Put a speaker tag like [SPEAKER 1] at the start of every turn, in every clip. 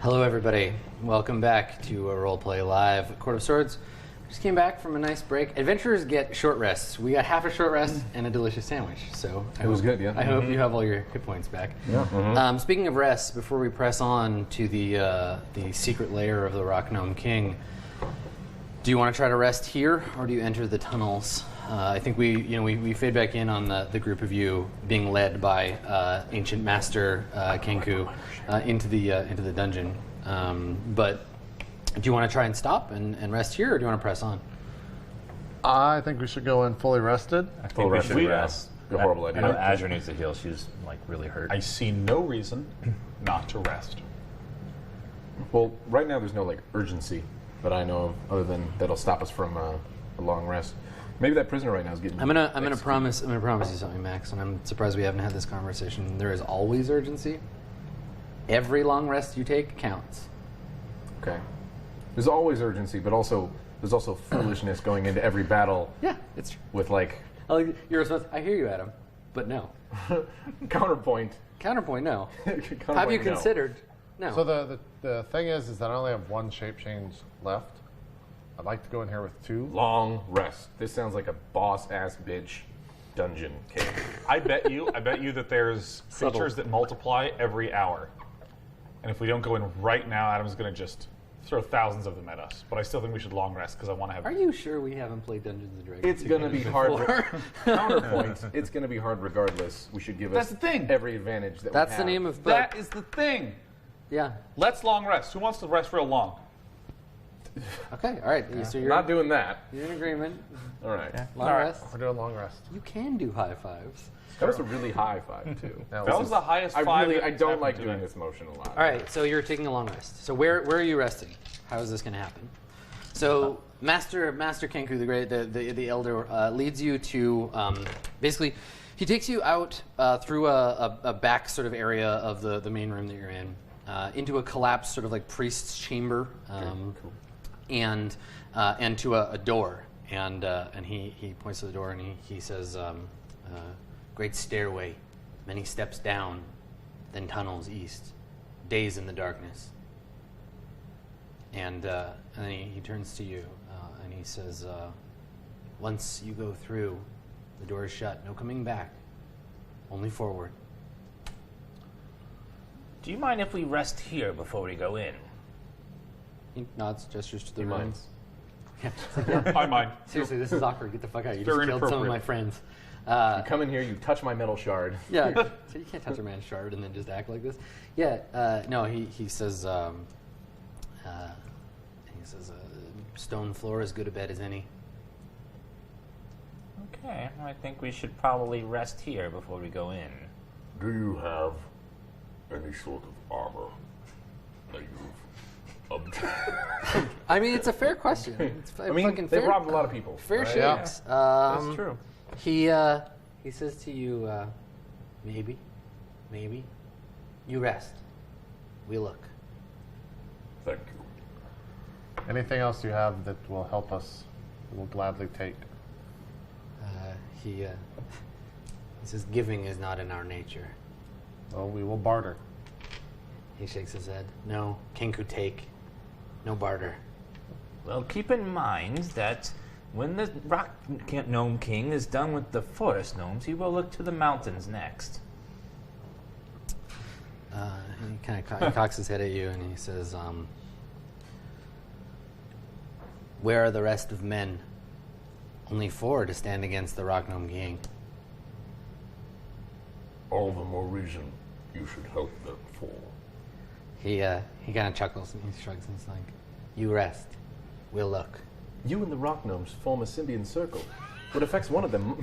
[SPEAKER 1] Hello, everybody. Welcome back to RollPlay Live. Court of Swords. Just came back from a nice break. Adventurers get short rests. We got half a short rest and a delicious sandwich. So
[SPEAKER 2] it was good, yeah.
[SPEAKER 1] I hope you have all your hit points back.
[SPEAKER 2] Yeah.
[SPEAKER 1] Speaking of rests, before we press on to the secret lair of the Rock Gnome King, do you want to try to rest here, or do you enter the tunnels? I think we fade back in on the group of you being led by Ancient Master Kenu into the dungeon. But do you want to try and stop and rest here, or do you want to press on?
[SPEAKER 3] I think we should go in fully rested.
[SPEAKER 4] I think we should rest.
[SPEAKER 2] A horrible idea.
[SPEAKER 4] I know Azure needs to heal. She's like really hurt.
[SPEAKER 5] I see no reason not to rest.
[SPEAKER 2] Well, right now there's no like urgency that I know of, other than that'll stop us from a long rest. Maybe that prisoner right now is getting.
[SPEAKER 1] I'm gonna promise you something, Max, and I'm surprised we haven't had this conversation. There is always urgency. Every long rest you take counts.
[SPEAKER 2] Okay. There's always urgency, but there's also foolishness going into every battle.
[SPEAKER 1] Yeah, it's true.
[SPEAKER 2] With like.
[SPEAKER 1] You're supposed. I hear you, Adam, but no.
[SPEAKER 2] Counterpoint.
[SPEAKER 1] Counterpoint, no.
[SPEAKER 2] Counterpoint,
[SPEAKER 1] Have you
[SPEAKER 2] no.
[SPEAKER 1] considered? No.
[SPEAKER 3] So the thing is that I only have one shape change left. I'd like to go in here with two.
[SPEAKER 2] Long rest. This sounds like a boss-ass bitch dungeon cave.
[SPEAKER 5] I bet you that there's creatures that multiply every hour. And if we don't go in right now, Adam's going to just throw thousands of them at us. But I still think we should long rest because I want to have...
[SPEAKER 1] Are you sure we haven't played Dungeons & Dragons?
[SPEAKER 2] It's going to be hard. Counterpoint. It's going to be hard regardless. We should give
[SPEAKER 5] That's
[SPEAKER 2] us
[SPEAKER 5] the thing.
[SPEAKER 2] every advantage that
[SPEAKER 1] That's
[SPEAKER 2] we
[SPEAKER 1] the
[SPEAKER 2] have.
[SPEAKER 1] name of book.
[SPEAKER 5] That is the thing.
[SPEAKER 1] Yeah.
[SPEAKER 5] Let's long rest. Who wants to rest real long?
[SPEAKER 1] Okay, all right. So you're
[SPEAKER 2] Not doing that.
[SPEAKER 1] You're in agreement.
[SPEAKER 2] All right.
[SPEAKER 1] Long
[SPEAKER 5] All right.
[SPEAKER 1] rest.
[SPEAKER 3] We're doing long rest.
[SPEAKER 1] You can do high fives.
[SPEAKER 2] That was a really high five, too.
[SPEAKER 3] Now,
[SPEAKER 5] That was the highest five.
[SPEAKER 2] I don't
[SPEAKER 5] I've
[SPEAKER 2] like
[SPEAKER 5] been
[SPEAKER 2] doing this motion a lot.
[SPEAKER 1] All right, so you're taking a long rest. So where are you resting? How is this going to happen? So Master Kenu, the elder, leads you to basically. He takes you out through a back sort of area of the main room that you're in, into a collapsed sort of like priest's chamber,
[SPEAKER 2] Cool.
[SPEAKER 1] and to a door. And he points to the door and he says, "Great stairway, many steps down, then tunnels east, days in the darkness." And then he turns to you and he says, "Once you go through, the door is shut. No coming back. Only forward."
[SPEAKER 4] Do you mind if we rest here before we go in?
[SPEAKER 1] He nods, gestures to the
[SPEAKER 2] He
[SPEAKER 1] room.
[SPEAKER 2] minds.
[SPEAKER 1] Yeah.
[SPEAKER 5] I mind.
[SPEAKER 1] Seriously, this is awkward. Get the fuck out. You just
[SPEAKER 5] Very
[SPEAKER 1] killed some of
[SPEAKER 5] inappropriate.
[SPEAKER 1] my friends.
[SPEAKER 2] You come in here, you touch my metal shard.
[SPEAKER 1] Yeah, so you can't touch a man's shard and then just act like this. Yeah, no, he says, stone floor as good a bed as any.
[SPEAKER 4] Okay, I think we should probably rest here before we go in.
[SPEAKER 6] Do you have any sort of armor that you've obtained?
[SPEAKER 1] I mean, it's a fair question. It's
[SPEAKER 2] I mean,
[SPEAKER 1] fucking
[SPEAKER 2] they've
[SPEAKER 1] fair.
[SPEAKER 2] robbed a lot of people.
[SPEAKER 1] Fair
[SPEAKER 2] right?
[SPEAKER 1] shakes.
[SPEAKER 3] that's true.
[SPEAKER 1] He says to you, maybe, you rest. We look.
[SPEAKER 6] Thank you.
[SPEAKER 3] Anything else you have that will help us, we'll gladly take.
[SPEAKER 1] He says, giving is not in our nature.
[SPEAKER 3] Well, we will barter.
[SPEAKER 1] He shakes his head. No, king could take. No barter.
[SPEAKER 4] Well, keep in mind that when the Rock Gnome King is done with the forest gnomes, he will look to the mountains next.
[SPEAKER 1] He kind of cocks his head at you and he says, "Where are the rest of men? Only 4 to stand against the Rock Gnome King."
[SPEAKER 6] All the more reason you should help them fall.
[SPEAKER 1] He kind of chuckles and he shrugs and he's like, "You rest. We'll look."
[SPEAKER 2] You and the rock gnomes form a symbiont circle. What affects one of them?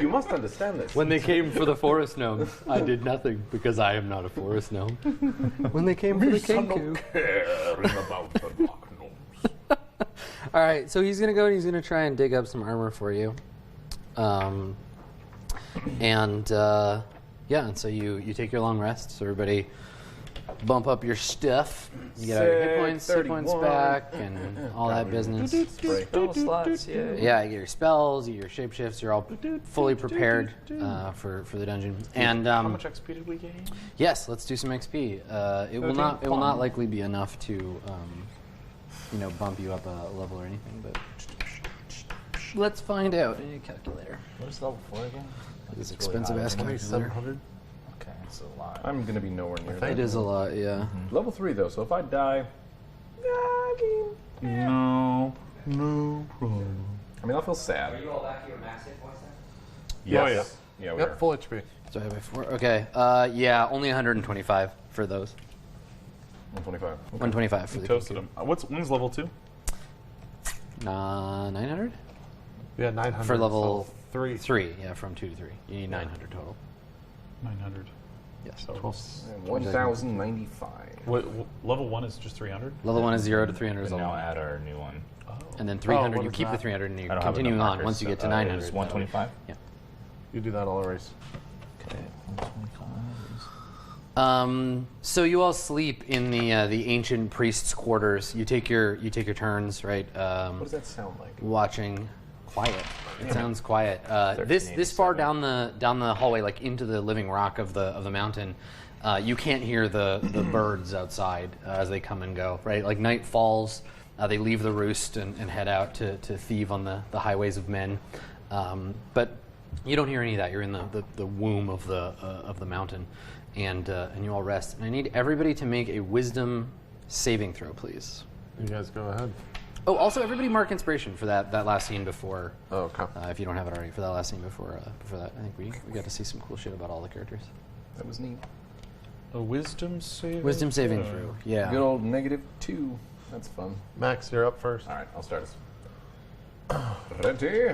[SPEAKER 2] You must understand this.
[SPEAKER 1] When they came for the forest gnomes, I did nothing because I am not a forest gnome. When they came for the
[SPEAKER 6] Son
[SPEAKER 1] Kenu.
[SPEAKER 6] don't care about the rock gnomes.
[SPEAKER 1] All right, so he's gonna go and he's gonna try and dig up some armor for you, and so you take your long rest. So everybody bump up your stuff. You get all your hit points,
[SPEAKER 2] 31.
[SPEAKER 1] back, and all that business.
[SPEAKER 4] Spell slots, yeah.
[SPEAKER 1] Yeah, you get your spells, you get your shapeshifts. You're all fully prepared for the dungeon. And
[SPEAKER 5] How much XP did we gain?
[SPEAKER 1] yes, let's do some XP. It will not likely be enough to bump you up a level or anything, but let's find out. I need a calculator.
[SPEAKER 4] What is level 4 again?
[SPEAKER 1] This expensive ass calculator.
[SPEAKER 3] 700.
[SPEAKER 4] Okay, it's a lot.
[SPEAKER 2] I'm going to be nowhere near that.
[SPEAKER 1] It is a lot, yeah.
[SPEAKER 2] Level 3, though, so if I die...
[SPEAKER 5] No problem.
[SPEAKER 2] I mean, I'll feel sad.
[SPEAKER 7] Are you all back to your max hit points then?
[SPEAKER 2] Yes. Yeah, we are.
[SPEAKER 3] Yep, full HP.
[SPEAKER 1] So I have a 4. Okay. Yeah, only 125 for those.
[SPEAKER 2] 125. Okay.
[SPEAKER 1] 125 for
[SPEAKER 5] We
[SPEAKER 1] the
[SPEAKER 5] toasted him. When's level 2?
[SPEAKER 1] 900
[SPEAKER 3] Yeah, 900.
[SPEAKER 1] for level
[SPEAKER 3] so 3.
[SPEAKER 1] 3. Yeah, from 2 to 3. You need 900 total.
[SPEAKER 5] 900.
[SPEAKER 1] Yes.
[SPEAKER 5] So
[SPEAKER 2] 1,095.
[SPEAKER 5] level 1 is just 300?
[SPEAKER 1] Level 1 is 0 to 300 is
[SPEAKER 4] And
[SPEAKER 1] level
[SPEAKER 4] now
[SPEAKER 1] 1.
[SPEAKER 4] add our new one.
[SPEAKER 1] And then 300,
[SPEAKER 3] what
[SPEAKER 1] you
[SPEAKER 3] is
[SPEAKER 1] keep the
[SPEAKER 3] that?
[SPEAKER 1] 300 and
[SPEAKER 4] I
[SPEAKER 1] you're
[SPEAKER 4] don't have
[SPEAKER 1] continuing
[SPEAKER 4] enough
[SPEAKER 1] on
[SPEAKER 4] markers,
[SPEAKER 1] once you get to
[SPEAKER 4] so,
[SPEAKER 1] 900.
[SPEAKER 4] It's 125?
[SPEAKER 1] Yeah.
[SPEAKER 3] You do that, I'll erase.
[SPEAKER 4] Okay, 125.
[SPEAKER 1] So you all sleep in the ancient priest's quarters. You take your turns, right?
[SPEAKER 2] What does that sound like?
[SPEAKER 1] Watching. Quiet. It sounds quiet. This far down the hallway, like into the living rock of the mountain, you can't hear the birds outside as they come and go. Right, like night falls, they leave the roost and head out to thieve on the highways of men. But you don't hear any of that. You're in the womb of the mountain, and you all rest. And I need everybody to make a wisdom saving throw, please.
[SPEAKER 3] You guys go ahead.
[SPEAKER 1] Oh, also everybody mark inspiration for that last scene before.
[SPEAKER 3] Oh, okay.
[SPEAKER 1] If you don't have it already, for that last scene before that, I think we got to see some cool shit about all the characters.
[SPEAKER 2] That was neat.
[SPEAKER 5] A wisdom saving
[SPEAKER 1] Wisdom saving throw, yeah.
[SPEAKER 2] Good old -2. That's fun.
[SPEAKER 3] Max, you're up first.
[SPEAKER 2] All right, I'll start us. Ready?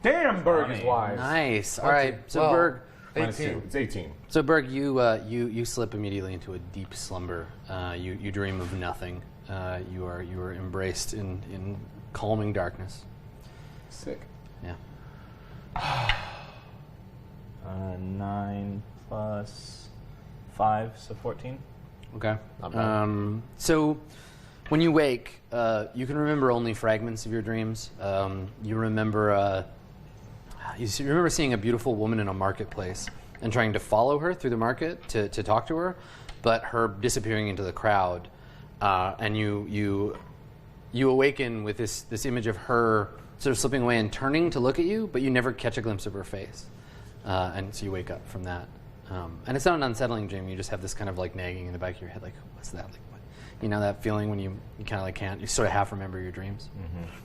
[SPEAKER 2] Damn, Berg is wise.
[SPEAKER 1] Nice. All right, so
[SPEAKER 3] Well,
[SPEAKER 1] Berg.
[SPEAKER 2] -2.
[SPEAKER 3] 18.
[SPEAKER 2] It's 18.
[SPEAKER 1] So Berg, you slip immediately into a deep slumber. You dream of nothing. You are embraced in calming darkness.
[SPEAKER 2] Sick.
[SPEAKER 1] Yeah.
[SPEAKER 4] 9 plus 5, so 14.
[SPEAKER 1] Okay.
[SPEAKER 3] Not bad.
[SPEAKER 1] So when you wake, you can remember only fragments of your dreams. You remember seeing a beautiful woman in a marketplace and trying to follow her through the market to talk to her, but her disappearing into the crowd, and you awaken with this image of her sort of slipping away and turning to look at you, but you never catch a glimpse of her face, and so you wake up from that. And it's not an unsettling dream. You just have this kind of like nagging in the back of your head, like, what's that? Like, what? You know that feeling when you kind of like can't, you sort of half remember your dreams.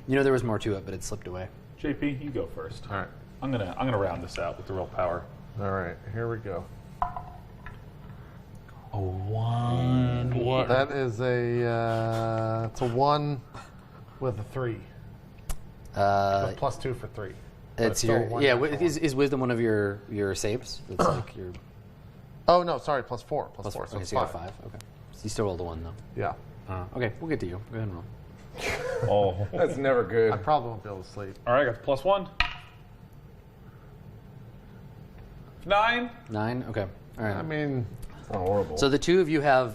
[SPEAKER 1] You know there was more to it, but it slipped away.
[SPEAKER 5] JP, you go first.
[SPEAKER 3] All right.
[SPEAKER 5] I'm gonna round this out with the real power.
[SPEAKER 3] All right, here we go.
[SPEAKER 5] A 1.
[SPEAKER 3] That is it's a 1 with a 3. With +2 for 3. But
[SPEAKER 1] It's
[SPEAKER 3] still
[SPEAKER 1] your
[SPEAKER 3] one
[SPEAKER 1] yeah.
[SPEAKER 3] natural.
[SPEAKER 1] Is wisdom one of your saves? It's like your
[SPEAKER 3] Oh no, sorry, +4. +4.
[SPEAKER 1] plus
[SPEAKER 3] So
[SPEAKER 1] okay,
[SPEAKER 3] it's
[SPEAKER 1] so you got
[SPEAKER 3] 5.
[SPEAKER 1] 5. Okay, so you still rolled a 1 though.
[SPEAKER 3] Yeah.
[SPEAKER 1] Okay, we'll get to you. Go ahead and roll.
[SPEAKER 5] Oh.
[SPEAKER 2] That's never good.
[SPEAKER 3] I probably won't be able to sleep.
[SPEAKER 5] All right, I got the +1. 9.
[SPEAKER 1] 9. Okay. All right.
[SPEAKER 3] I mean,
[SPEAKER 2] It's not horrible.
[SPEAKER 1] So the two of you have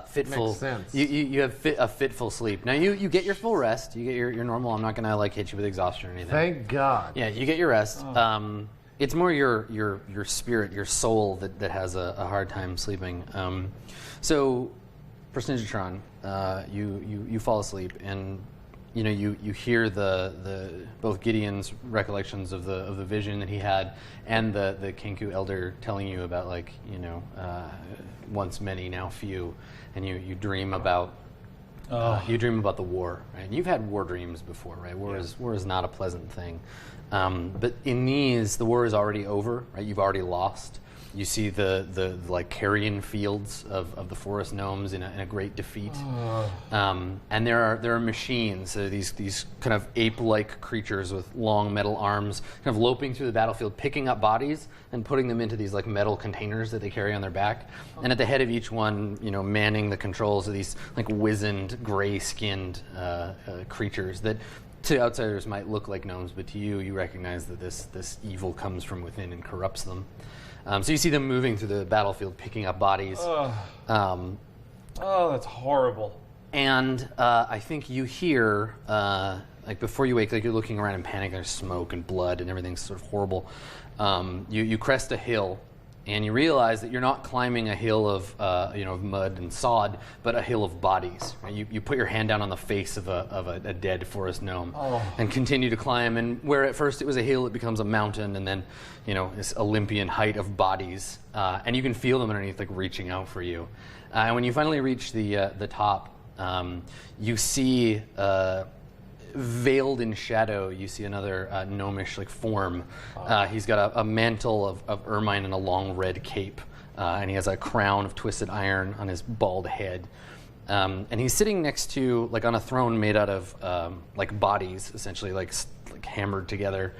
[SPEAKER 1] fitful.
[SPEAKER 3] Makes sense.
[SPEAKER 1] You have a fitful sleep. Now you get your full rest. You get your normal. I'm not gonna like hit you with exhaustion or anything.
[SPEAKER 3] thank God.
[SPEAKER 1] Yeah, you get your rest. It's more your spirit, your soul that has a hard time sleeping. So, Personagetron, you fall asleep, and you hear the both Gideon's recollections of the vision that he had, and the Kenu elder telling you about once many, now few, and you dream about. You dream about the war, right? And you've had war dreams before, right? War is not a pleasant thing. But in these, the war is already over, right? You've already lost. You see the like carrion fields of the forest gnomes in a great defeat. And there are machines, so these kind of ape-like creatures with long metal arms, kind of loping through the battlefield, picking up bodies and putting them into these like metal containers that they carry on their back. And at the head of each one, manning the controls of these like wizened, gray-skinned creatures that to outsiders might look like gnomes, but to you, you recognize that this evil comes from within and corrupts them. So you see them moving through the battlefield, picking up bodies.
[SPEAKER 5] Oh, that's horrible.
[SPEAKER 1] And I think you hear, like before you wake, like you're looking around in panic, there's smoke and blood and everything's sort of horrible. You crest a hill, and you realize that you're not climbing a hill of of mud and sod, but a hill of bodies. Right? You put your hand down on the face of a dead forest gnome, and continue to climb. And where at first it was a hill, it becomes a mountain, and then this Olympian height of bodies, and you can feel them underneath, like reaching out for you. And when you finally reach the top, you see. Veiled in shadow, you see another gnomish like form. He's got a mantle of ermine and a long red cape, and he has a crown of twisted iron on his bald head. And he's sitting next to, like on a throne made out of like bodies, essentially like hammered together.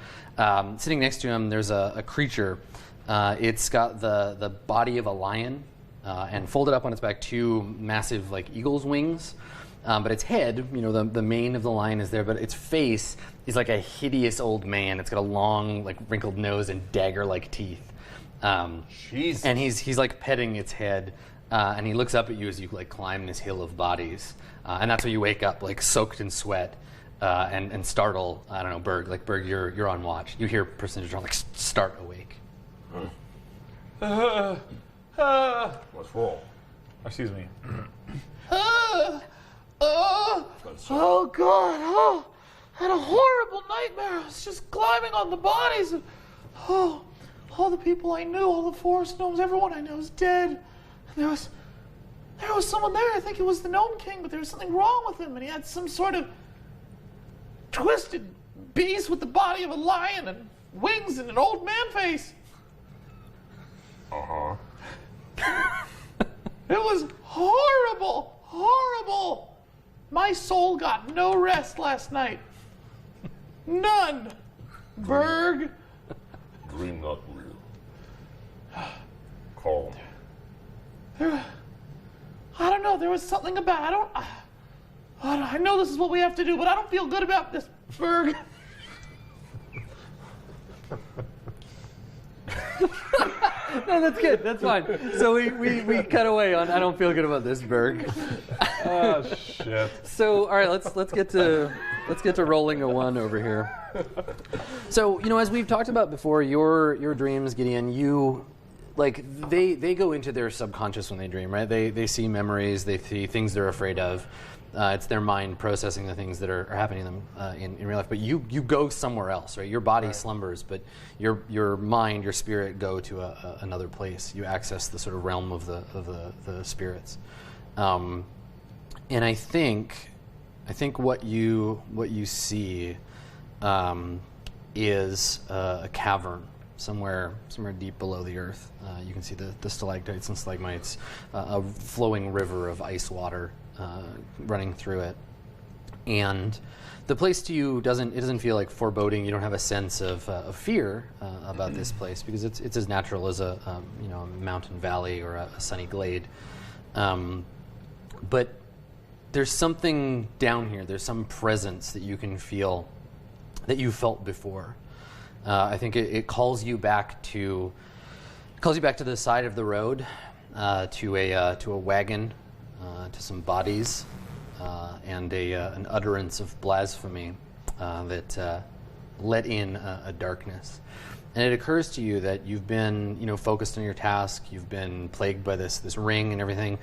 [SPEAKER 1] Sitting next to him, there's a creature. It's got the body of a lion, and folded up on its back, two massive like eagle's wings. But its head, the mane of the lion is there, but its face is like a hideous old man. It's got a long, like wrinkled nose and dagger-like teeth.
[SPEAKER 2] Jesus.
[SPEAKER 1] And he's like petting its head, and he looks up at you as you like climb this hill of bodies. And that's when you wake up, like soaked in sweat, and startle. I don't know, Berg. Like Berg, you're on watch. You hear Percentage like start awake.
[SPEAKER 6] What's wrong?
[SPEAKER 5] Excuse me.
[SPEAKER 3] Oh God! Oh, I had a horrible nightmare. I was just climbing on the bodies of all the people I knew, all the forest gnomes, everyone I know is dead. And there was someone there. I think it was the Gnome King, but there was something wrong with him, and he had some sort of twisted beast with the body of a lion and wings and an old man face. It was horrible, horrible. My soul got no rest last night. None. Berg.
[SPEAKER 6] Dream not real. Calm.
[SPEAKER 3] I don't know. There was something about. I know this is what we have to do, but I don't feel good about this, Berg.
[SPEAKER 1] No, that's good. That's fine. So we cut away on I don't feel good about this, Berg.
[SPEAKER 5] Oh shit.
[SPEAKER 1] So all right, let's get to rolling a 1 over here. So as we've talked about before, your dreams, Gideon, they go into their subconscious when they dream, right? They see memories, they see things they're afraid of. It's their mind processing the things that are happening to them in real life. But you go somewhere else, right? Your body slumbers, but your mind, your spirit go to another place. You access the sort of realm of the spirits. And I think what you see is a cavern somewhere deep below the earth. You can see the stalactites and stalagmites, a flowing river of ice water running through it. And the place to you doesn't feel like foreboding. You don't have a sense of fear about this place because it's as natural as a mountain valley or a sunny glade. But there's something down here. There's some presence that you can feel that you felt before. I think it calls you back to the side of the road, to a wagon, to some bodies, and an utterance of blasphemy that let in a darkness. And it occurs to you that you've been focused on your task. You've been plagued by this ring and everything.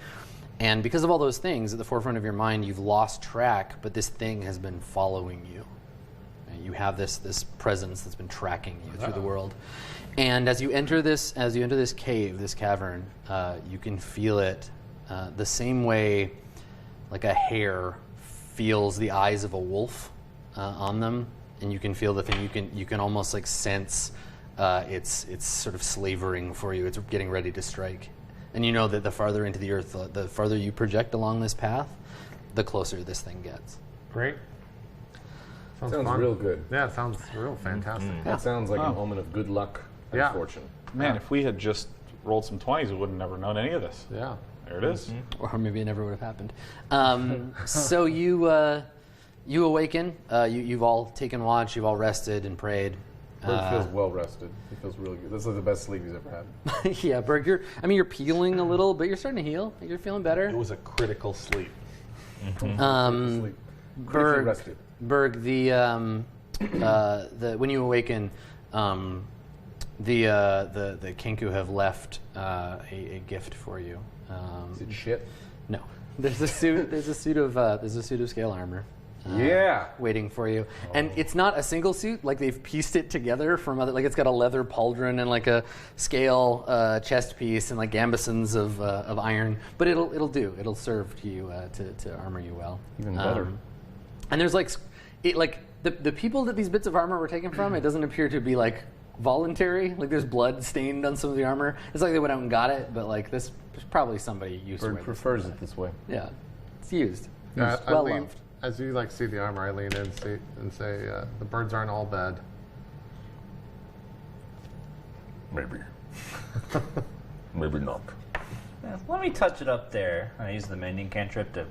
[SPEAKER 1] And because of all those things at the forefront of your mind, you've lost track, but this thing has been following you. You have this presence that's been tracking you through the world. And as you enter this cave, this cavern, you can feel it the same way like a hare feels the eyes of a wolf on them, and you can feel the thing. You can almost like sense it's sort of slavering for you. It's getting ready to strike. And you know that the farther into the earth, the farther you project along this path, the closer this thing gets.
[SPEAKER 3] Great.
[SPEAKER 2] Sounds
[SPEAKER 3] fun.
[SPEAKER 2] real good.
[SPEAKER 3] Yeah, it sounds real fantastic.
[SPEAKER 2] That sounds like an omen of good luck and
[SPEAKER 3] Yeah.
[SPEAKER 2] fortune.
[SPEAKER 5] Man, if we had just rolled some 20s, we would have never known any of this.
[SPEAKER 3] Yeah.
[SPEAKER 5] There it is.
[SPEAKER 1] Or maybe it never would have happened. So you You awaken. You've all taken watch. You've all rested and prayed.
[SPEAKER 2] Berg feels well rested. He feels really good. This is the best sleep he's ever had.
[SPEAKER 1] Yeah, Berg, you're peeling a little, but you're starting to heal. You're feeling better.
[SPEAKER 6] It was a critical sleep.
[SPEAKER 2] Sleep. Critically
[SPEAKER 1] Berg,
[SPEAKER 2] rested.
[SPEAKER 1] Berg, the when you awaken, the Kenu have left a gift for you.
[SPEAKER 2] Is it shit?
[SPEAKER 1] No, there's a suit. There's a suit of scale armor.
[SPEAKER 2] Yeah.
[SPEAKER 1] Waiting for you, and it's not a single suit. Like they've pieced it together from other. Like it's got a leather pauldron and like a scale chest piece and like gambesons of iron. But it'll do. It'll serve to you to armor you well.
[SPEAKER 2] Even better.
[SPEAKER 1] And there's like the people that these bits of armor were taken from. It doesn't appear to be like voluntary. Like there's blood stained on some of the armor. It's like they went out and got it, but like there's probably somebody used to
[SPEAKER 2] Berg
[SPEAKER 1] wear
[SPEAKER 2] prefers it this way.
[SPEAKER 1] Yeah, it's used.
[SPEAKER 7] Yeah,
[SPEAKER 1] It's
[SPEAKER 7] I
[SPEAKER 1] well
[SPEAKER 7] lean,
[SPEAKER 1] loved.
[SPEAKER 7] as you like see the armor, I lean in and say, the birds aren't all bad.
[SPEAKER 6] Maybe. Maybe not.
[SPEAKER 4] Yeah, let me touch it up there. I use the mending cantrip to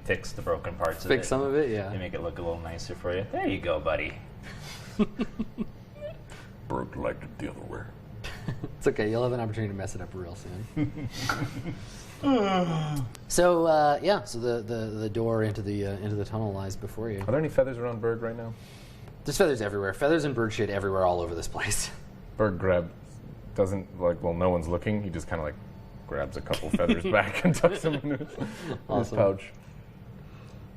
[SPEAKER 4] fix the broken parts of it.
[SPEAKER 1] Fix some of it, yeah.
[SPEAKER 4] To make it look a little nicer for you. There you go, buddy.
[SPEAKER 6] Berg liked it the other way.
[SPEAKER 1] It's okay. You'll have an opportunity to mess it up real soon. So the door into the tunnel lies before you.
[SPEAKER 2] Are there any feathers around Berg right now?
[SPEAKER 1] There's feathers everywhere. Feathers and bird shit everywhere, all over this place.
[SPEAKER 2] Berg doesn't like, well, no one's looking. He just kind of like grabs a couple feathers back and tucks them in his
[SPEAKER 1] Awesome.
[SPEAKER 2] pouch.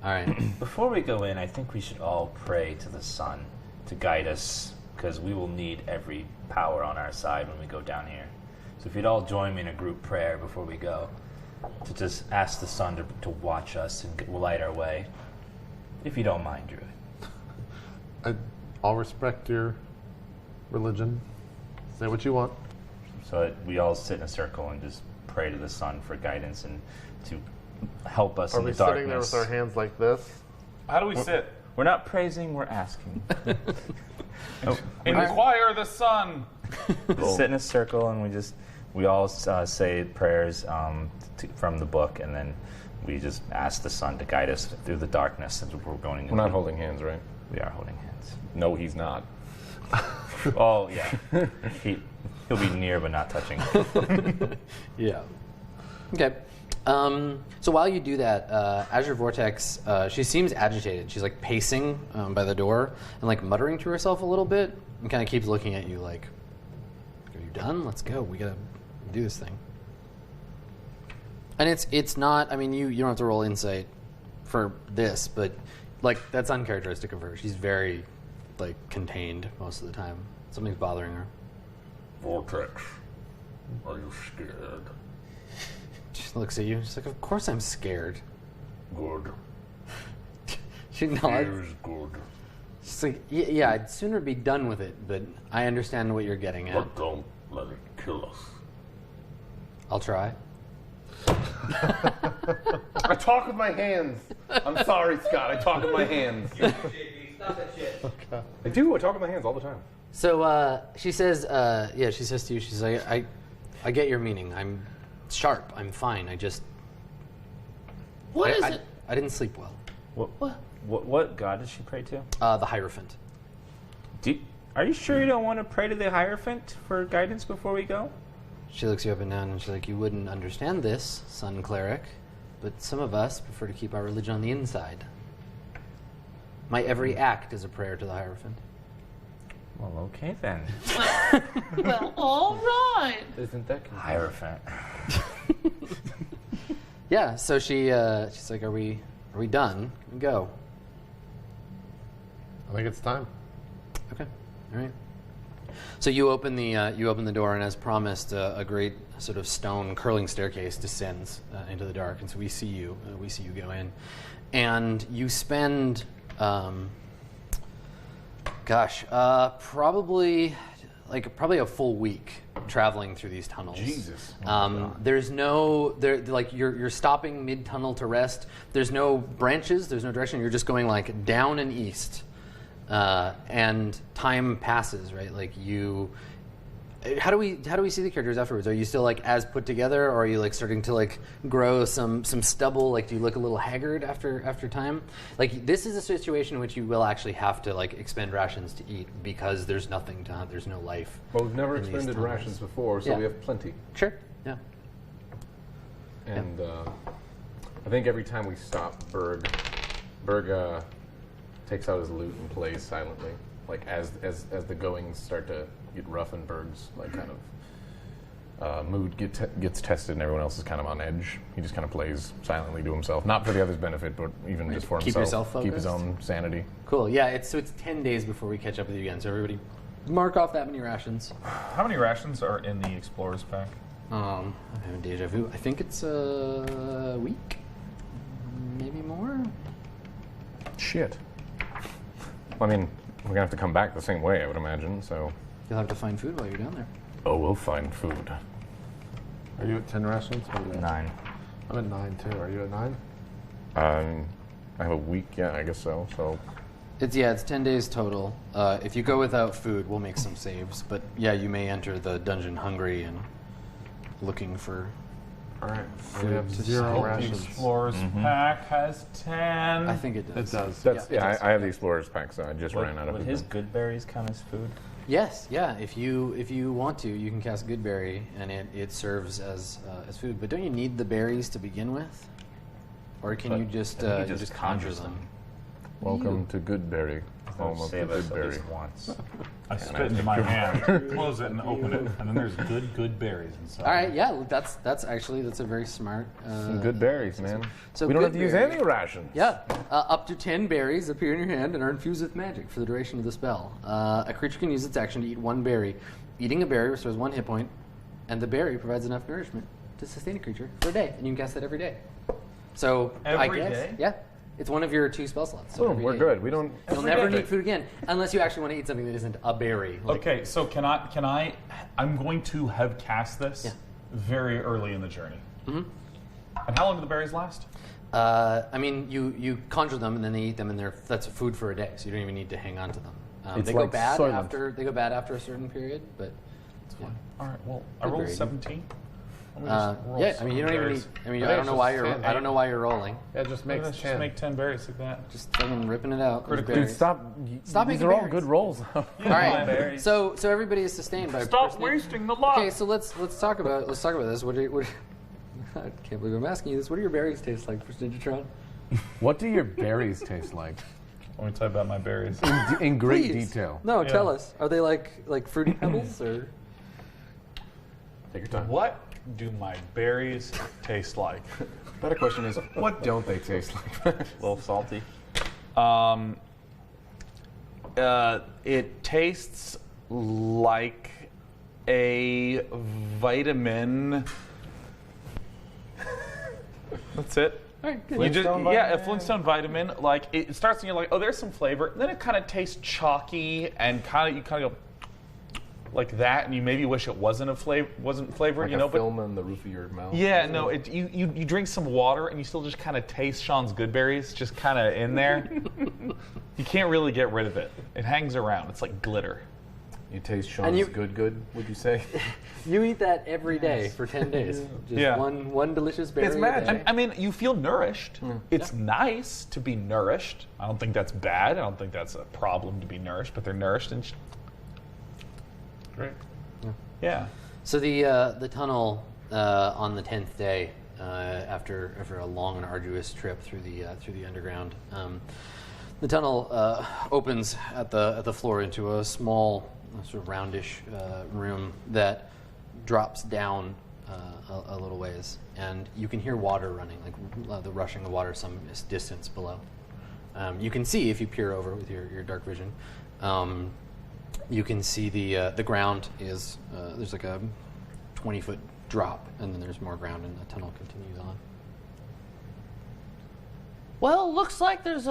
[SPEAKER 1] All right.
[SPEAKER 4] Before we go in, I think we should all pray to the sun to guide us, because we will need every power on our side when we go down here. So if you'd all join me in a group prayer before we go, to just ask the sun to watch us and light our way, if you don't mind, Druid.
[SPEAKER 7] I'll respect your religion. Say what you want.
[SPEAKER 4] So we all sit in a circle and just pray to the sun for guidance and to help us
[SPEAKER 7] Are
[SPEAKER 4] in
[SPEAKER 7] we
[SPEAKER 4] the darkness.
[SPEAKER 7] sitting there with our hands like this?
[SPEAKER 5] How do we sit?
[SPEAKER 4] We're not praising, we're asking.
[SPEAKER 5] Inquire the sun.
[SPEAKER 4] Sit in a circle and we all say prayers from the book, and then we just ask the sun to guide us through the darkness as we're going into.
[SPEAKER 2] We're not holding hands, right?
[SPEAKER 4] We are holding hands.
[SPEAKER 2] No, he's not.
[SPEAKER 4] Oh yeah, he'll be near but not touching.
[SPEAKER 1] Yeah. Okay. So while you do that, Azure Vortex, she seems agitated. She's like pacing by the door and like muttering to herself a little bit, and kind of keeps looking at you like, "Are you done? Let's go. We gotta do this thing." And it's not. I mean, you don't have to roll insight for this, but like that's uncharacteristic of her. She's very like contained most of the time. Something's bothering her.
[SPEAKER 6] Vortex, are you scared?
[SPEAKER 1] She looks at you. She's like, "Of course I'm scared."
[SPEAKER 6] Good.
[SPEAKER 1] She nods.
[SPEAKER 6] Fear's good.
[SPEAKER 1] She's like, "Yeah, I'd sooner be done with it, but I understand what you're getting at.
[SPEAKER 6] But don't let it kill us.
[SPEAKER 1] I'll try."
[SPEAKER 2] I talk with my hands. I'm sorry, Scott. I talk with my hands. I do. I talk with my hands all the time.
[SPEAKER 1] So she says, she says to you, she's like, I get your meaning. I'm sharp. I'm fine. I just...
[SPEAKER 3] What is it?
[SPEAKER 1] I didn't sleep well.
[SPEAKER 4] What god does she pray to?
[SPEAKER 1] The Hierophant.
[SPEAKER 4] Are you sure you don't want to pray to the Hierophant for guidance before we go?
[SPEAKER 1] She looks you up and down and she's like, "You wouldn't understand this, Sun Cleric, but some of us prefer to keep our religion on the inside. My every act is a prayer to the Hierophant."
[SPEAKER 4] Well, okay then.
[SPEAKER 3] Well, all right.
[SPEAKER 2] Isn't that confusing?
[SPEAKER 4] Hierophant.
[SPEAKER 1] Yeah, so she's like, Are we done? Can we go?
[SPEAKER 7] I think it's time.
[SPEAKER 1] Okay. All right. So you open the door, and as promised, a great sort of stone curling staircase descends into the dark, and so we see you go in, and you spend, probably a full week traveling through these tunnels.
[SPEAKER 2] Jesus.
[SPEAKER 1] There's you're stopping mid tunnel to rest. There's no branches. There's no direction. You're just going like down and east. And time passes, right? Like you How do we see the characters afterwards? Are you still like as put together, or are you like starting to like grow some stubble? Like, do you look a little haggard after time? Like, this is a situation in which you will actually have to like expend rations to eat because there's nothing to hunt. There's no life.
[SPEAKER 2] Well, we've never
[SPEAKER 1] in these
[SPEAKER 2] expended
[SPEAKER 1] tunnels.
[SPEAKER 2] rations before, so
[SPEAKER 1] Yeah.
[SPEAKER 2] we have plenty.
[SPEAKER 1] Sure. Yeah.
[SPEAKER 2] And I think every time we stop, Berg takes out his loot and plays silently. Like as the goings start to get rough and Berg's like kind of mood gets tested and everyone else is kind of on edge, he just kind of plays silently to himself, not for the others' benefit, but even just for
[SPEAKER 1] Keep
[SPEAKER 2] himself.
[SPEAKER 1] yourself
[SPEAKER 2] Keep his
[SPEAKER 1] focused.
[SPEAKER 2] own sanity.
[SPEAKER 1] Cool. Yeah. It's 10 days before we catch up with you again. So everybody, mark off that many rations.
[SPEAKER 5] How many rations are in the Explorer's pack?
[SPEAKER 1] I'm having deja vu. I think it's a week, maybe more.
[SPEAKER 2] Shit. I mean, we're gonna have to come back the same way, I would imagine. So.
[SPEAKER 1] You'll have to find food while you're down there.
[SPEAKER 2] Oh, we'll find food.
[SPEAKER 7] Are you at 10 rations? What are you at?
[SPEAKER 4] 9.
[SPEAKER 7] I'm at 9 too. Are you at 9?
[SPEAKER 2] I have a week. Yeah, I guess so. So.
[SPEAKER 1] It's 10 days total. If you go without food, we'll make some saves. But yeah, you may enter the dungeon hungry and looking for.
[SPEAKER 7] All right. We have 0
[SPEAKER 5] The
[SPEAKER 7] rations.
[SPEAKER 5] Explorer's pack has 10.
[SPEAKER 1] I think it
[SPEAKER 7] It
[SPEAKER 1] does.
[SPEAKER 7] does.
[SPEAKER 2] That's
[SPEAKER 1] Yeah, it does.
[SPEAKER 2] I have the explorer's pack, so I just ran out of
[SPEAKER 4] Would
[SPEAKER 2] it.
[SPEAKER 4] his good berries count as food?
[SPEAKER 1] Yes, yeah. If you want to, you can cast Goodberry, and it serves as food. But don't you need the berries to begin with, or can you just
[SPEAKER 4] I think he
[SPEAKER 1] you
[SPEAKER 4] just
[SPEAKER 1] just conjure
[SPEAKER 4] conjures
[SPEAKER 1] them?
[SPEAKER 2] Welcome to Goodberry, home of the
[SPEAKER 4] Save us at
[SPEAKER 2] Goodberry.
[SPEAKER 4] least once.
[SPEAKER 5] I spit into my hand, close it, and open it, and then there's good berries inside.
[SPEAKER 1] All right, yeah. That's a very smart.
[SPEAKER 2] Some good berries, man.
[SPEAKER 1] So
[SPEAKER 2] we don't have to use
[SPEAKER 1] Goodberry-
[SPEAKER 2] any rations.
[SPEAKER 1] Yeah, up to 10 berries appear in your hand and are infused with magic for the duration of the spell. A creature can use its action to eat 1 berry. Eating a berry restores 1 hit point, and the berry provides enough nourishment to sustain a creature for a day, and you can cast that every day. So I
[SPEAKER 5] Every
[SPEAKER 1] guess,
[SPEAKER 5] day?
[SPEAKER 1] yeah, it's one of your 2 spell slots. So
[SPEAKER 2] Boom,
[SPEAKER 1] every
[SPEAKER 2] we're
[SPEAKER 1] day.
[SPEAKER 2] good. We don't.
[SPEAKER 1] You'll
[SPEAKER 5] Every
[SPEAKER 1] never
[SPEAKER 5] day.
[SPEAKER 1] need food again, unless you actually want to eat something that isn't a berry. Like,
[SPEAKER 5] Okay, so can I? I'm going to have cast this
[SPEAKER 1] Yeah.
[SPEAKER 5] very early in the journey. Mm-hmm. And how long do the berries last?
[SPEAKER 1] I mean, you conjure them and then they eat them, and that's food for a day, so you don't even need to hang on to them.
[SPEAKER 2] It's
[SPEAKER 1] They go
[SPEAKER 2] like
[SPEAKER 1] bad
[SPEAKER 2] Soylent.
[SPEAKER 1] after a certain period, but yeah.
[SPEAKER 5] All right. Well, I
[SPEAKER 1] Good
[SPEAKER 5] rolled
[SPEAKER 1] berry.
[SPEAKER 5] 17. Let me just roll
[SPEAKER 1] Yeah, I mean, you don't even need.
[SPEAKER 5] berries.
[SPEAKER 1] I mean,
[SPEAKER 7] But
[SPEAKER 1] I
[SPEAKER 7] it's
[SPEAKER 1] don't know
[SPEAKER 7] just
[SPEAKER 1] why you're.
[SPEAKER 7] 10,
[SPEAKER 1] I don't know why you're rolling.
[SPEAKER 7] Yeah, it just
[SPEAKER 5] Maybe
[SPEAKER 7] makes
[SPEAKER 5] let's
[SPEAKER 7] 10.
[SPEAKER 5] just make 10 berries like that.
[SPEAKER 1] Just fucking ripping it out.
[SPEAKER 5] Critical.
[SPEAKER 1] Those
[SPEAKER 2] Dude,
[SPEAKER 1] berries.
[SPEAKER 2] stop.
[SPEAKER 1] Making
[SPEAKER 2] These are all
[SPEAKER 1] berries.
[SPEAKER 2] good rolls.
[SPEAKER 1] All right.
[SPEAKER 4] berries.
[SPEAKER 1] So everybody is sustained by.
[SPEAKER 5] Stop
[SPEAKER 1] personal-
[SPEAKER 5] wasting the luck.
[SPEAKER 1] Okay, so let's talk about this. What I can't believe I'm asking you this. What do your berries taste like, Ninjatron?
[SPEAKER 7] What do your berries taste like?
[SPEAKER 5] Let me tell you about my berries.
[SPEAKER 7] In great
[SPEAKER 1] Please.
[SPEAKER 7] detail.
[SPEAKER 1] No,
[SPEAKER 5] Yeah.
[SPEAKER 1] tell us. Are they like fruity pebbles or?
[SPEAKER 2] Take your time.
[SPEAKER 5] What do my berries taste like?
[SPEAKER 2] Better question is, what don't they taste like?
[SPEAKER 4] A little salty.
[SPEAKER 5] It tastes like a vitamin. That's it.
[SPEAKER 1] All right, good.
[SPEAKER 5] You just,
[SPEAKER 2] Flintstone
[SPEAKER 5] yeah, a
[SPEAKER 2] vitamin?
[SPEAKER 5] Flintstone vitamin. Like it starts and you're like, oh, there's some flavor. And then it kind of tastes chalky and you kind of go like that, and you maybe wish it wasn't flavored,
[SPEAKER 2] Like
[SPEAKER 5] you know.
[SPEAKER 2] a film in the roof of your mouth.
[SPEAKER 5] Yeah, no, you drink some water and you still just kind of taste Sean's Goodberries just kind of in there. You can't really get rid of it. It hangs around. It's like glitter.
[SPEAKER 2] You taste
[SPEAKER 1] And
[SPEAKER 2] Sean's
[SPEAKER 1] you-
[SPEAKER 2] good, would you say?
[SPEAKER 1] You eat that every day for 10 days. Just
[SPEAKER 5] Yeah.
[SPEAKER 1] one delicious berry.
[SPEAKER 2] It's
[SPEAKER 1] a
[SPEAKER 2] magic.
[SPEAKER 1] day.
[SPEAKER 5] I mean, you feel nourished. It's nice to be nourished. I don't think that's bad. I don't think that's a problem to be nourished, but they're nourished and
[SPEAKER 7] Great.
[SPEAKER 5] yeah.
[SPEAKER 1] So the tunnel on the 10th day, after a long and arduous trip through the underground, the tunnel opens at the floor into a small, sort of roundish room that drops down a little ways, and you can hear water running, like the rushing of water some distance below. You can see if you peer over with your dark vision. You can see the ground is there's like a 20-foot drop, and then there's more ground, and the tunnel continues on.
[SPEAKER 3] Well, looks like there's